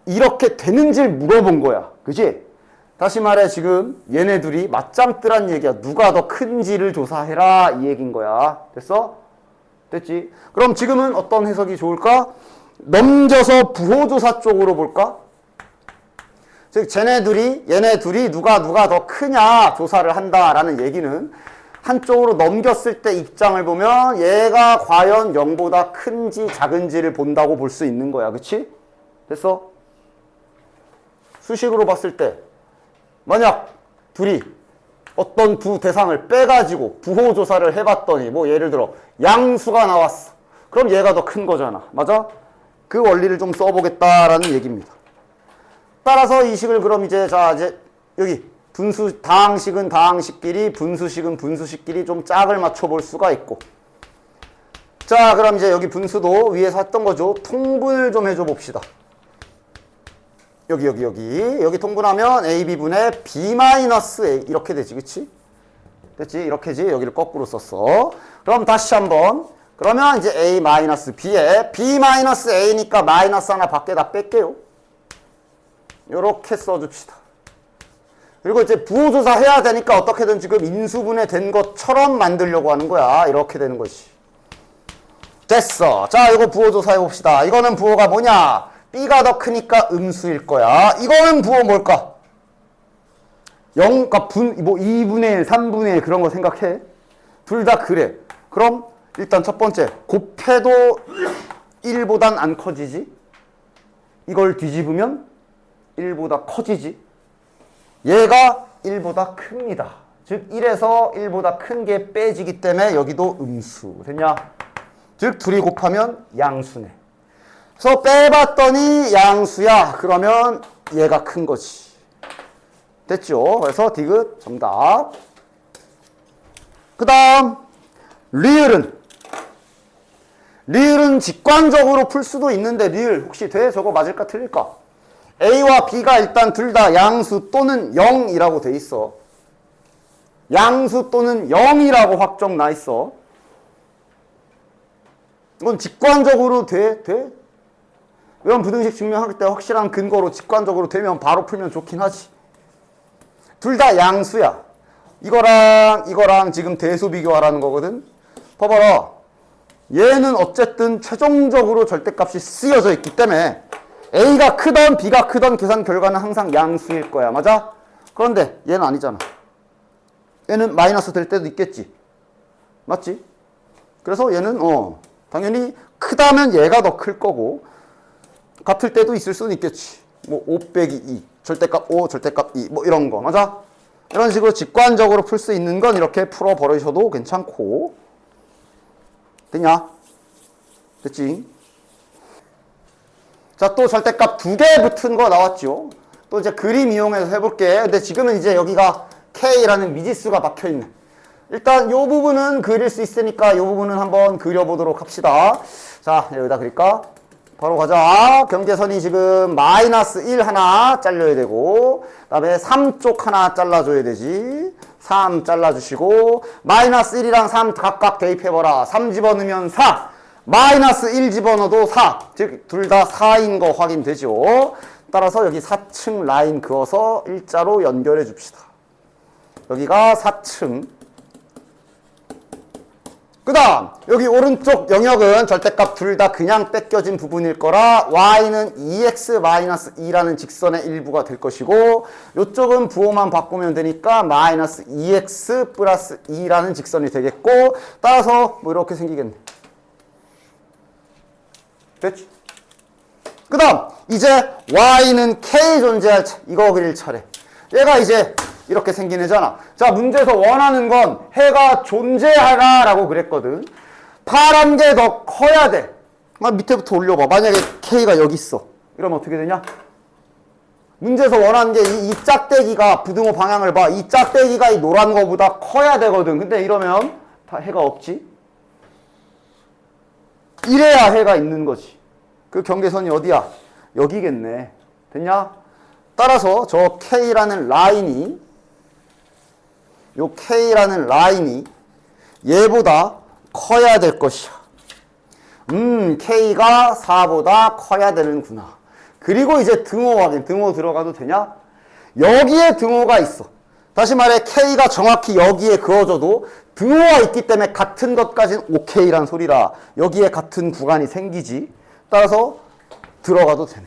이렇게 되는지를 물어본 거야. 그지? 다시 말해 지금 얘네 둘이 맞짱뜨란 얘기야. 누가 더 큰지를 조사해라 이 얘기인 거야. 됐어? 됐지? 그럼 지금은 어떤 해석이 좋을까? 넘겨서 부호조사 쪽으로 볼까? 즉 얘네 둘이 누가 더 크냐 조사를 한다라는 얘기는 한쪽으로 넘겼을 때 입장을 보면 얘가 과연 0보다 큰지 작은지를 본다고 볼 수 있는 거야. 그치? 됐어? 수식으로 봤을 때 만약 둘이 어떤 두 대상을 빼가지고 부호조사를 해봤더니 뭐 예를 들어 양수가 나왔어. 그럼 얘가 더 큰 거잖아. 맞아? 그 원리를 좀 써보겠다라는 얘기입니다. 따라서 이 식을 그럼 이제 여기 다항식은 다항식끼리, 분수식은 분수식끼리 좀 짝을 맞춰 볼 수가 있고, 자 그럼 이제 여기 분수도 위에서 했던 거죠. 통분을 좀 해줘 봅시다. 여기 통분하면 AB분의 B-A 이렇게 되지. 그치? 됐지? 이렇게지. 여기를 거꾸로 썼어. 그럼 다시 한번, 그러면 이제 A-B에 B-A니까 마이너스 하나 밖에다 뺄게요. 요렇게 써줍시다. 그리고 이제 부호조사 해야 되니까 어떻게든 지금 인수분해 된 것처럼 만들려고 하는 거야. 이렇게 되는 것이. 됐어. 자, 이거 부호조사 해봅시다. 이거는 부호가 뭐냐? B가 더 크니까 음수일 거야. 이거는 부호 뭘까? 0, 그러니까 2분의 1, 3분의 1 그런 거 생각해. 둘 다 그래. 그럼 일단 첫 번째, 곱해도 1보단 안 커지지? 이걸 뒤집으면 1보다 커지지? 얘가 1보다 큽니다. 즉 1에서 1보다 큰 게 빼지기 때문에 여기도 음수. 됐냐? 즉 둘이 곱하면 양수네. 그래서 빼봤더니 양수야. 그러면 얘가 큰 거지. 됐죠? 그래서 디귿 정답. 그 다음 리을은 직관적으로 풀 수도 있는데 리을 혹시 돼? 저거 맞을까 틀릴까? A와 B가 일단 둘 다 양수 또는 0이라고 돼 있어. 양수 또는 0이라고 확정 나 있어. 이건 직관적으로 돼? 이런 부등식 증명할 때 확실한 근거로 직관적으로 되면 바로 풀면 좋긴 하지. 둘 다 양수야. 이거랑 지금 대수 비교하라는 거거든. 봐봐라. 얘는 어쨌든 최종적으로 절대값이 쓰여져 있기 때문에 A가 크던 B가 크던 계산 결과는 항상 양수일 거야. 맞아? 그런데 얘는 아니잖아. 얘는 마이너스 될 때도 있겠지. 맞지? 그래서 얘는 당연히 크다면 얘가 더 클 거고, 같을 때도 있을 수는 있겠지. 뭐 5 빼기 2, 절대값 5, 절대값 2, 뭐 이런 거. 맞아? 이런 식으로 직관적으로 풀 수 있는 건 이렇게 풀어버리셔도 괜찮고. 됐냐? 됐지? 자, 또 절대값 2개 붙은 거 나왔죠. 또 이제 그림 이용해서 해볼게. 근데 지금은 이제 여기가 K라는 미지수가 박혀있네. 일단 요 부분은 그릴 수 있으니까 요 부분은 한번 그려보도록 합시다. 자, 여기다 그릴까? 바로 가자. 경계선이 지금 마이너스 1 하나 잘려야 되고, 그 다음에 3쪽 하나 잘라줘야 되지. 3 잘라주시고, 마이너스 1이랑 3 각각 대입해봐라. 3 집어넣으면 4. 마이너스 1 집어넣어도 4. 즉, 둘 다 4인 거 확인되죠. 따라서 여기 4층 라인 그어서 일자로 연결해 줍시다. 여기가 4층. 그 다음 여기 오른쪽 영역은 절대값 둘 다 그냥 뺏겨진 부분일 거라 y는 2x-2라는 직선의 일부가 될 것이고 이쪽은 부호만 바꾸면 되니까 마이너스 2x 플러스 2라는 직선이 되겠고 따라서 뭐 이렇게 생기겠네. 됐지? 그 다음 이제 y는 k 존재할 이거 그릴 차례. 얘가 이제 이렇게 생긴 애잖아. 자, 문제에서 원하는 건 해가 존재하라 라고 그랬거든. 파란 게 더 커야 돼. 밑에부터 올려봐. 만약에 K가 여기 있어. 이러면 어떻게 되냐? 문제에서 원하는 게 이 짝대기가 부등호 방향을 봐. 이 짝대기가 이 노란 거보다 커야 되거든. 근데 이러면 다 해가 없지. 이래야 해가 있는 거지. 그 경계선이 어디야? 여기겠네. 됐냐? 따라서 저 K라는 라인이 요 K라는 라인이 얘보다 커야 될 것이야. K가 4보다 커야 되는구나. 그리고 이제 등호 확인. 등호 들어가도 되냐? 여기에 등호가 있어. 다시 말해 K가 정확히 여기에 그어져도 등호가 있기 때문에 같은 것까지는 OK란 소리라. 여기에 같은 구간이 생기지. 따라서 들어가도 되네.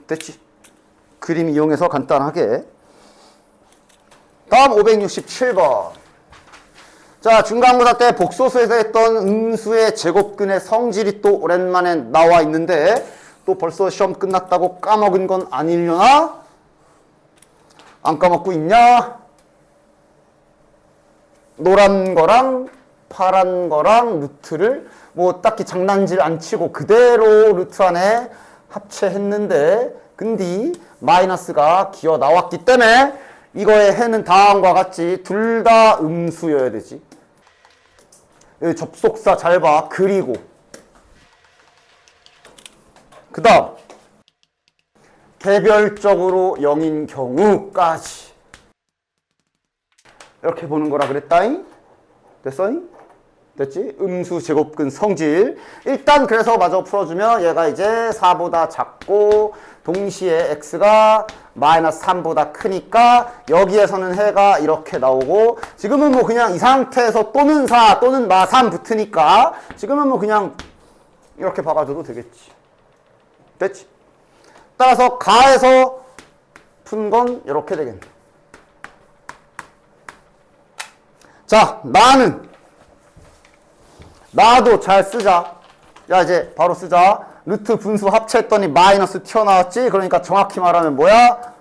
됐지? 그림 이용해서 간단하게. 다음 567번. 자, 중간고사 때 복소수에서 했던 음수의 제곱근의 성질이 또 오랜만에 나와 있는데 또 벌써 시험 끝났다고 까먹은 건 아니려나? 안 까먹고 있냐? 노란 거랑 파란 거랑 루트를 뭐 딱히 장난질 안 치고 그대로 루트 안에 합체했는데 근데 마이너스가 기어 나왔기 때문에 이거의 해는 다음과 같이 둘 다 음수여야 되지. 여기 접속사 잘 봐. 그리고 그 다음 개별적으로 0인 경우까지 이렇게 보는 거라 그랬다잉? 됐어잉? 됐지? 음수 제곱근 성질. 일단 그래서 마저 풀어주면 얘가 이제 4보다 작고 동시에 x가 마이너스 3보다 크니까 여기에서는 해가 이렇게 나오고 지금은 뭐 그냥 이 상태에서 또는 4 또는 마 3 붙으니까 지금은 뭐 그냥 이렇게 박아줘도 되겠지. 됐지? 따라서 가에서 푼 건 이렇게 되겠네. 자, 나도 잘 쓰자. 야, 이제 바로 쓰자. 루트 분수 합체했더니 마이너스 튀어나왔지? 그러니까 정확히 말하면 뭐야?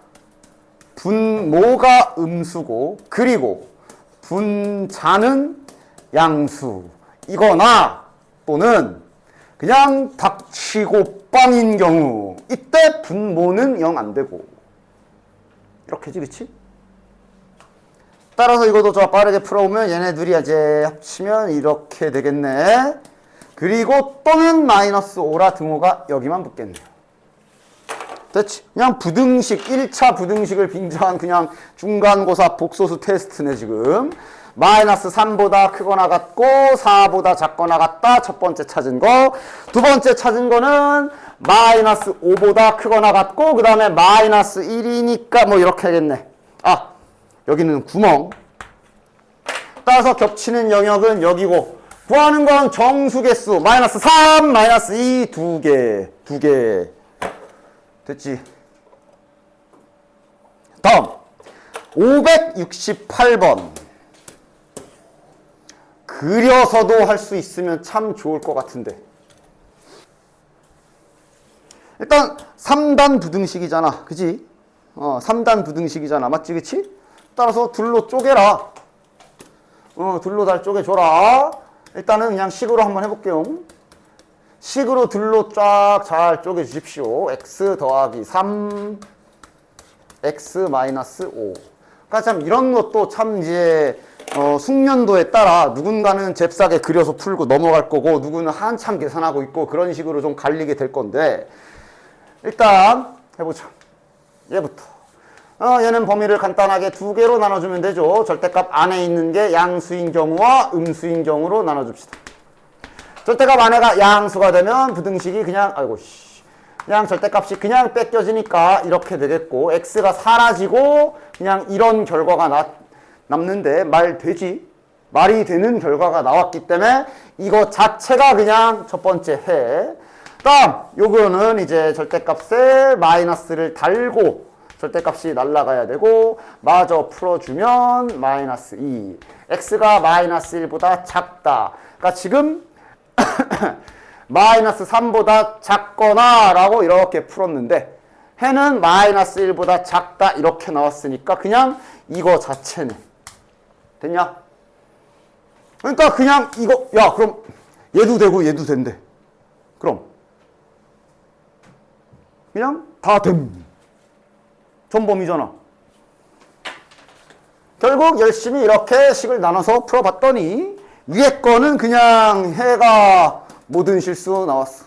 분모가 음수고 그리고 분자는 양수 이거나 또는 그냥 닥치고 빵인 경우 이때 분모는 0 안 되고 이렇게지, 그치? 따라서 이것도 좀 빠르게 풀어보면 얘네들이 이제 합치면 이렇게 되겠네. 그리고 또는 마이너스 5라 등호가 여기만 붙겠네요. 됐지? 그냥 부등식, 1차 부등식을 빙자한 그냥 중간고사 복소수 테스트네, 지금. 마이너스 3보다 크거나 같고 4보다 작거나 같다. 첫 번째 찾은 거. 두 번째 찾은 거는 마이너스 5보다 크거나 같고 그 다음에 마이너스 1이니까 뭐 이렇게 하겠네. 아, 여기는 구멍. 따라서 겹치는 영역은 여기고 구하는 건 정수개수 마이너스 3, 마이너스 2 두 개. 됐지? 다음 568번. 그려서도 할 수 있으면 참 좋을 것 같은데. 일단 3단 부등식이잖아. 그지? 3단 부등식이잖아. 맞지? 그치? 따라서 둘로 쪼개라. 둘로 잘 쪼개줘라. 일단은 그냥 식으로 한번 해볼게요. 식으로 둘로 쫙 잘 쪼개 주십시오. x 더하기 3 x 마이너스 5. 그러니까 참 이런 것도 참 이제 숙련도에 따라 누군가는 잽싸게 그려서 풀고 넘어갈 거고 누구는 한참 계산하고 있고 그런 식으로 좀 갈리게 될 건데 일단 해보자. 얘부터. 얘는 범위를 간단하게 두 개로 나눠주면 되죠. 절대값 안에 있는 게 양수인 경우와 음수인 경우로 나눠줍시다. 절대값 안에가 양수가 되면 부등식이 그냥 그냥 절대값이 그냥 뺏겨지니까 이렇게 되겠고 x가 사라지고 그냥 이런 결과가 남는데 말이 되는 결과가 나왔기 때문에 이거 자체가 그냥 첫 번째 해. 다음 요거는 이제 절대값에 마이너스를 달고 절대값이 날라가야 되고 마저 풀어주면 마이너스 2 x가 마이너스 1보다 작다. 그러니까 지금 마이너스 3보다 작거나 라고 이렇게 풀었는데 해는 마이너스 1보다 작다 이렇게 나왔으니까 그냥 이거 자체네. 됐냐? 그러니까 그냥 이거 그럼 얘도 되고 얘도 된대. 그럼 그냥 다 됨. 전범위잖아. 결국 열심히 이렇게 식을 나눠서 풀어봤더니 위에 거는 그냥 해가 모든 실수 나왔어.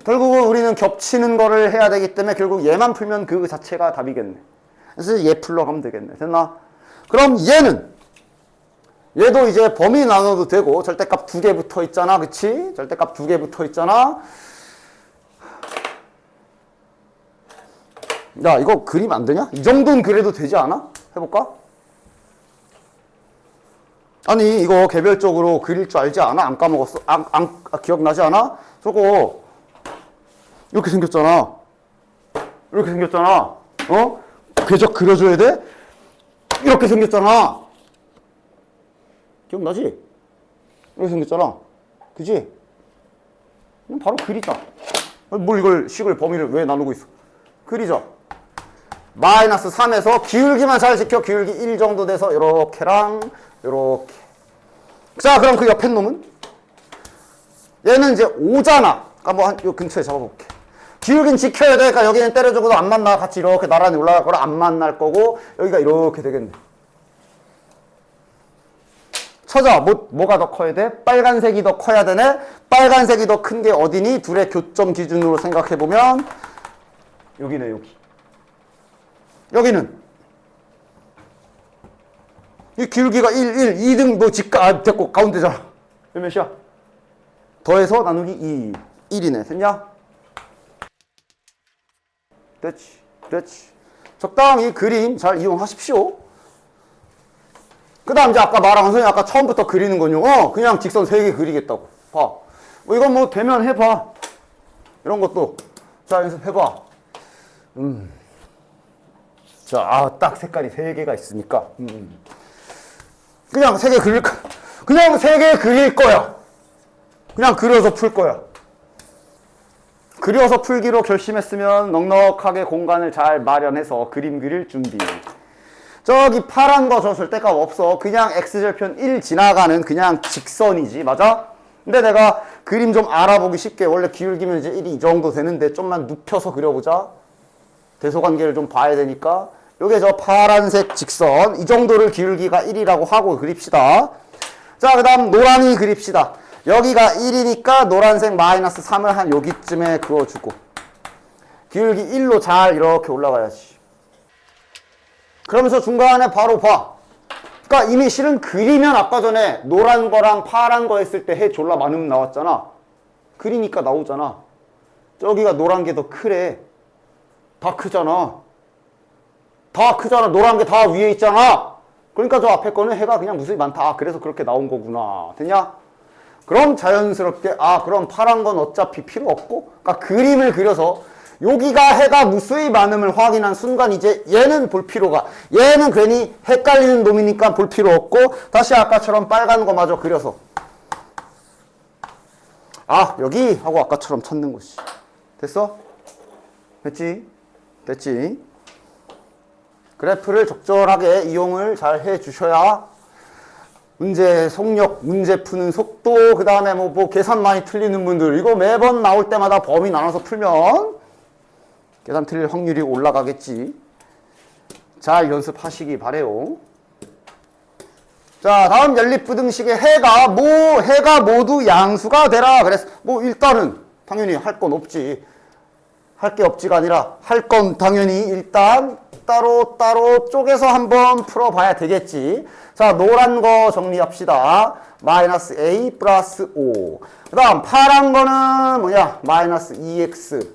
결국은 우리는 겹치는 거를 해야 되기 때문에 결국 얘만 풀면 그 자체가 답이겠네. 그래서 얘 풀러 가면 되겠네. 됐나? 그럼 얘도 이제 범위 나눠도 되고 절대값 2개 붙어 있잖아. 그치? 절대값 2개 붙어 있잖아. 야, 이거 그림 안 되냐? 이 정도는 그래도 되지 않아? 해볼까? 아니, 이거 개별적으로 그릴 줄 알지 않아? 안 까먹었어? 기억나지 않아? 저거, 이렇게 생겼잖아. 이렇게 생겼잖아. 궤적 그려줘야 돼? 이렇게 생겼잖아. 기억나지? 이렇게 생겼잖아. 그지? 그냥 바로 그리자. 뭘 이걸 식을 범위를 왜 나누고 있어? 그리자. 마이너스 3에서 기울기만 잘 지켜. 기울기 1 정도 돼서 요렇게랑 요렇게. 자, 그럼 그 옆에 놈은? 얘는 이제 5잖아. 요 근처에 잡아볼게. 기울기는 지켜야 돼. 그러니까 여기는 때려주고도 안 만나. 같이 이렇게 나란히 올라갈 거라 안 만날 거고 여기가 이렇게 되겠네. 찾아. 뭐가 더 커야 돼? 빨간색이 더 커야 되네. 빨간색이 더 큰 게 어디니? 둘의 교점 기준으로 생각해보면 여기네. 여기는 이 기울기가 1, 2등 뭐 됐고 가운데잖아. 몇이야? 더해서 나누기 2. 1이네. 됐냐? 됐지. 적당히 그림 잘 이용하십시오. 그 다음 이제 아까 말한 선생님 아까 처음부터 그리는 건요. 그냥 직선 3개 그리겠다고. 봐. 뭐 이건 뭐 되면 해봐. 이런 것도. 자, 연습해봐. 자, 딱 색깔이 3개가 있으니까. 그냥 3개 그릴 거야. 그냥 그려서 풀 거야. 그려서 풀기로 결심했으면 넉넉하게 공간을 잘 마련해서 그림 그릴 준비. 저기 파란 거 저 절대값 없어. 그냥 x절편 1 지나가는 그냥 직선이지. 맞아? 근데 내가 그림 좀 알아보기 쉽게 원래 기울기면 이제 1이 이 정도 되는데 좀만 눕혀서 그려보자. 대소관계를 좀 봐야 되니까 요게 저 파란색 직선 이 정도를 기울기가 1이라고 하고 그립시다. 자, 그 다음 노란이 그립시다. 여기가 1이니까 노란색 마이너스 3을 한 여기쯤에 그어주고 기울기 1로 잘 이렇게 올라가야지. 그러면서 중간에 바로 봐. 그러니까 이미 실은 그리면 아까 전에 노란 거랑 파란 거 했을 때 해 졸라 많으면 나왔잖아. 그리니까 나오잖아. 저기가 노란 게 더 크래. 다 크잖아. 노란 게 다 위에 있잖아. 그러니까 저 앞에 거는 해가 그냥 무수히 많다. 그래서 그렇게 나온 거구나. 됐냐? 그럼 자연스럽게 그럼 파란 건 어차피 필요 없고 그러니까 그림을 그려서 여기가 해가 무수히 많음을 확인한 순간 이제 얘는 볼 필요가 얘는 괜히 헷갈리는 놈이니까 볼 필요 없고 다시 아까처럼 빨간 거 마저 그려서 여기 하고 아까처럼 찾는 것이 됐어? 됐지? 그래프를 적절하게 이용을 잘 해주셔야 문제 속력, 문제 푸는 속도, 그 다음에 뭐 계산 많이 틀리는 분들, 이거 매번 나올 때마다 범위 나눠서 풀면 계산 틀릴 확률이 올라가겠지. 잘 연습하시기 바래요. 자, 다음 연립부등식의 해가 모두 양수가 되라. 그래서 뭐 일단은 당연히 할 건 없지. 할 게 없지가 아니라 할 건 당연히 일단 따로 쪼개서 한번 풀어봐야 되겠지. 자, 노란 거 정리합시다. 마이너스 a 플러스 5. 그 다음 파란 거는 뭐냐? 마이너스 2x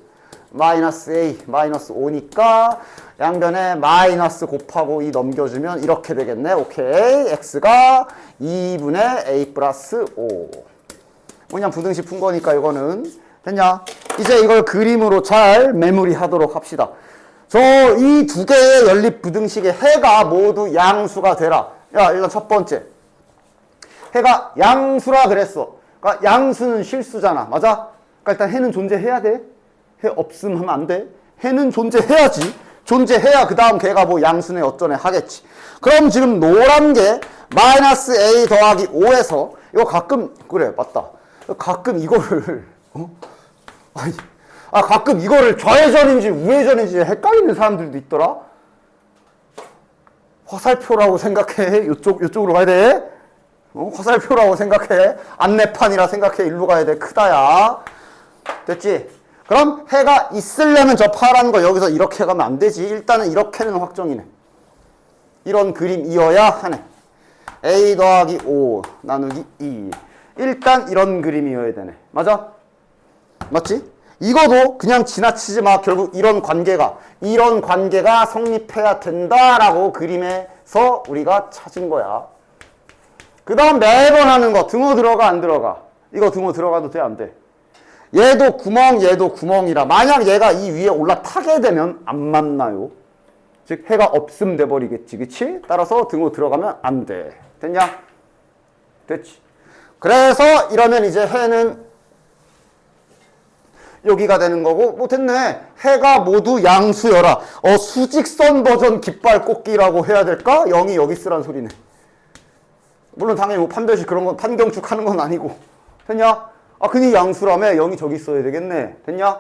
마이너스 a 마이너스 5니까 양변에 마이너스 곱하고 2 넘겨주면 이렇게 되겠네. 오케이. x가 2분의 a 플러스 5. 그냥 부등식 푼 거니까 이거는 됐냐? 이제 이걸 그림으로 잘 메모리하도록 합시다. 저 이 두 개의 연립부등식의 해가 모두 양수가 되라. 야, 일단 첫 번째. 해가 양수라 그랬어. 그러니까 양수는 실수잖아. 맞아? 그러니까 일단 해는 존재해야 돼. 해 없음 하면 안 돼. 해는 존재해야지. 존재해야 그 다음 걔가 뭐 양수네 어쩌네 하겠지. 그럼 지금 노란 게 마이너스 a 더하기 5에서 이거 가끔 그래 맞다. 가끔 이거를 가끔 이거를 좌회전인지 우회전인지 헷갈리는 사람들도 있더라. 화살표라고 생각해. 요쪽으로 가야 돼. 화살표라고 생각해. 안내판이라 생각해. 일로 가야 돼. 크다야. 됐지? 그럼 해가 있으려면 저 파란 거 여기서 이렇게 가면 안 되지. 일단은 이렇게는 확정이네. 이런 그림이어야 하네. a 더하기 5 나누기 2. 일단 이런 그림이어야 되네. 맞아? 맞지? 이거도 그냥 지나치지 마. 결국 이런 관계가 성립해야 된다라고 그림에서 우리가 찾은 거야. 그 다음 매번 하는 거 등호 들어가 안 들어가? 이거 등호 들어가도 돼 안 돼? 얘도 구멍이라 만약 얘가 이 위에 올라타게 되면 안 만나요. 즉 해가 없음 돼버리겠지. 그치? 따라서 등호 들어가면 안 돼. 됐냐? 됐지? 그래서 이러면 이제 해는 여기가 되는 거고 뭐 됐네. 해가 모두 양수여라. 수직선 버전 깃발 꽂기라고 해야 될까? 0이 여기 쓰란 소리네. 물론 당연히 뭐 판별식 그런 건 판경축 하는 건 아니고. 됐냐? 근데 양수라며 0이 저기 있어야 되겠네. 됐냐?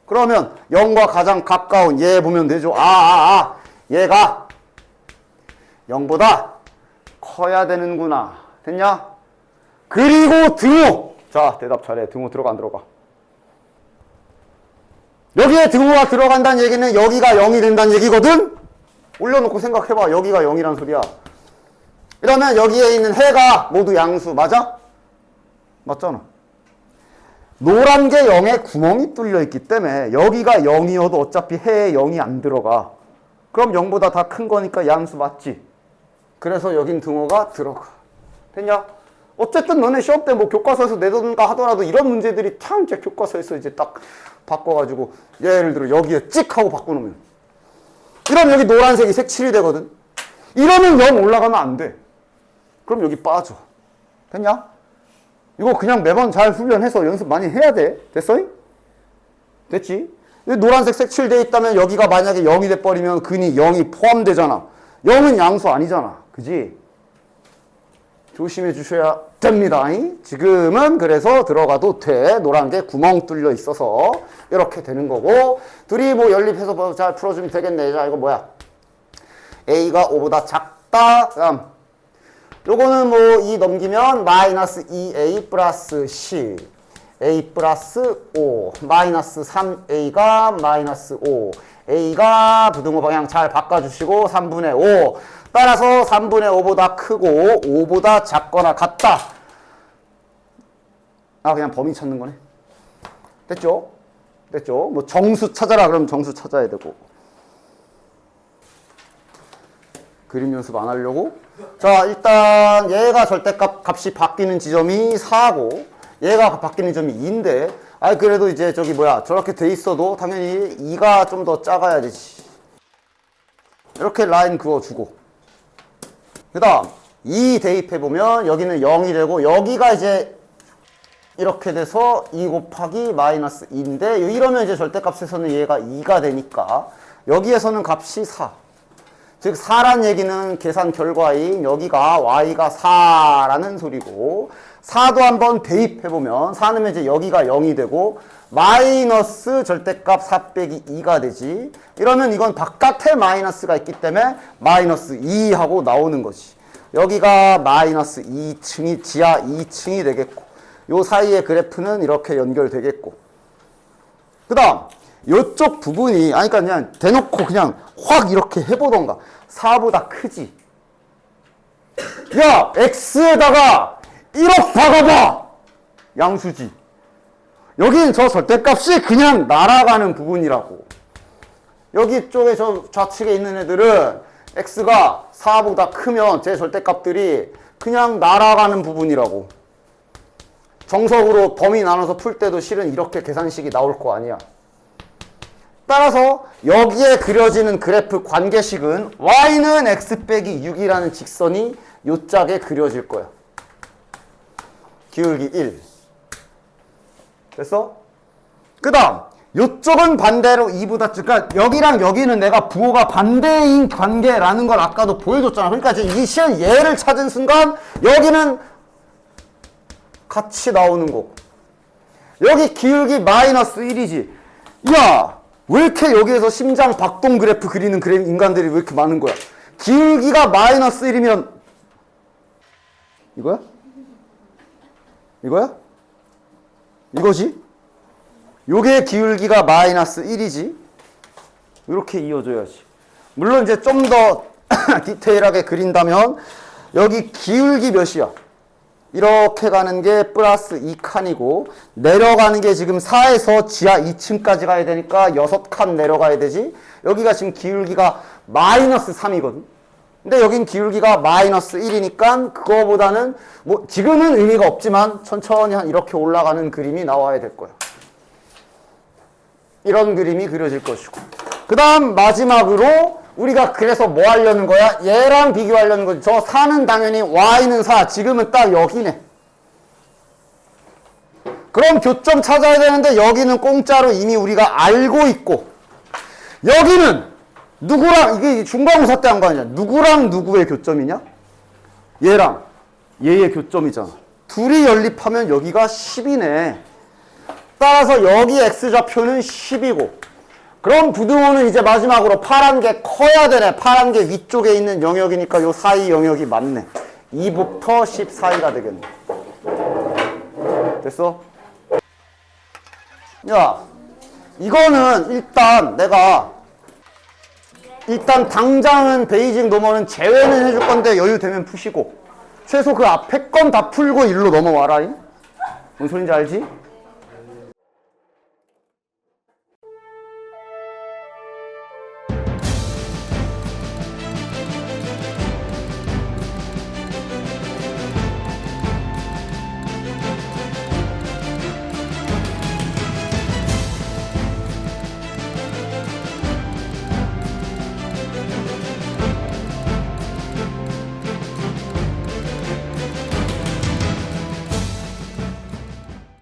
그러면 0과 가장 가까운 얘 보면 되죠. 얘가 0보다 커야 되는구나. 됐냐? 그리고 등호. 자, 대답 잘해. 등호 들어가 안 들어가? 여기에 등호가 들어간다는 얘기는 여기가 0이 된다는 얘기거든? 올려놓고 생각해봐. 여기가 0이란 소리야. 이러면 여기에 있는 해가 모두 양수. 맞아? 맞잖아. 노란 게 0에 구멍이 뚫려 있기 때문에 여기가 0이어도 어차피 해에 0이 안 들어가. 그럼 0보다 다 큰 거니까 양수 맞지? 그래서 여긴 등호가 들어가. 됐냐? 어쨌든 너네 시험 때 뭐 교과서에서 내던가 하더라도 이런 문제들이 참 이제 교과서에서 이제 딱 바꿔가지고 예를 들어 여기에 찍 하고 바꿔놓으면 이러면 여기 노란색이 색칠이 되거든. 이러면 0 올라가면 안 돼. 그럼 여기 빠져. 됐냐? 이거 그냥 매번 잘 훈련해서 연습 많이 해야 돼. 됐어? 됐지? 노란색 색칠돼 있다면 여기가 만약에 0이 돼버리면 근이 0이 포함되잖아. 0은 양수 아니잖아. 그지? 조심해 주셔야 됩니다. 지금은 그래서 들어가도 돼. 노란 게 구멍 뚫려 있어서 이렇게 되는 거고 둘이 뭐 연립해서 잘 풀어주면 되겠네. 자, 이거 뭐야? A가 5보다 작다. 그다음 요거는 뭐 2 넘기면 마이너스 2A 플러스 C A 플러스 5 마이너스 3A가 마이너스 5 A가 부등호 방향 잘 바꿔주시고 3분의 5 따라서 3분의 5보다 크고 5보다 작거나 같다. 그냥 범위 찾는 거네. 됐죠? 됐죠? 뭐 정수 찾아라 그러면 정수 찾아야 되고. 그림 연습 안 하려고? 자, 일단 얘가 절대값 값이 바뀌는 지점이 4고 얘가 바뀌는 점이 2인데 그래도 이제 저렇게 돼 있어도 당연히 2가 좀 더 작아야 되지. 이렇게 라인 그어주고 그 다음 2 대입해보면 여기는 0이 되고 여기가 이제 이렇게 돼서 2 곱하기 마이너스 2인데 이러면 이제 절대값에서는 얘가 2가 되니까 여기에서는 값이 4. 즉 4란 얘기는 계산 결과인 여기가 y가 4라는 소리고 4도 한번 대입해보면 4는 이제 여기가 0이 되고 마이너스 절대값 4 빼기 2가 되지. 이러면 이건 바깥에 마이너스가 있기 때문에 마이너스 2 하고 나오는 거지. 여기가 마이너스 2층이 지하 2층이 되겠고 요 사이의 그래프는 이렇게 연결되겠고 그 다음 요쪽 부분이 아니 그러니까 그냥 대놓고 그냥 확 이렇게 해보던가 4보다 크지. 야 x에다가 1억 박아봐. 양수지. 여긴 저 절대값이 그냥 날아가는 부분이라고. 여기 쪽에 저 좌측에 있는 애들은 x가 4보다 크면 제 절대값들이 그냥 날아가는 부분이라고. 정석으로 범위 나눠서 풀 때도 실은 이렇게 계산식이 나올 거 아니야. 따라서 여기에 그려지는 그래프 관계식은 y는 x 빼기 6이라는 직선이 요 짝에 그려질 거야. 기울기 1. 됐어? 그 다음 요쪽은 반대로 2보다 그러니까 여기랑 여기는 내가 부호가 반대인 관계라는 걸 아까도 보여줬잖아. 그러니까 이제 이 시험 얘를 찾은 순간 여기는 같이 나오는 거고 여기 기울기 마이너스 1이지. 야, 왜 이렇게 여기에서 심장 박동 그래프 그리는 인간들이 왜 이렇게 많은 거야? 기울기가 마이너스 1이면 이거야? 이거야? 이거지? 요게 기울기가 마이너스 1이지. 이렇게 이어져야지. 물론 이제 좀 더 디테일하게 그린다면 여기 기울기 몇이야? 이렇게 가는 게 플러스 2칸이고 내려가는 게 지금 4에서 지하 2층까지 가야 되니까 6칸 내려가야 되지. 여기가 지금 기울기가 마이너스 3이거든. 근데 여긴 기울기가 마이너스 1이니까 그거보다는 뭐 지금은 의미가 없지만 천천히 한 이렇게 올라가는 그림이 나와야 될 거야. 이런 그림이 그려질 것이고 그 다음 마지막으로 우리가 그래서 뭐 하려는 거야? 얘랑 비교하려는 거지. 저 4는 당연히 y는 4. 지금은 딱 여기네. 그럼 교점 찾아야 되는데 여기는 공짜로 이미 우리가 알고 있고 여기는 누구랑 이게 중간고사 때 한 거 아니야. 누구랑 누구의 교점이냐? 얘랑 얘의 교점이잖아. 둘이 연립하면 여기가 10이네. 따라서 여기 x좌표는 10이고 그럼 부등호는 이제 마지막으로 파란 게 커야 되네. 파란 게 위쪽에 있는 영역이니까 요 사이 영역이 맞네. 2부터 10 사이가 되겠네. 됐어? 야, 이거는 일단 내가 당장은 베이직 노머는 제외는 해줄 건데 여유 되면 푸시고 최소 그 앞에 건 다 풀고 일로 넘어와라. 뭔 소린지 알지?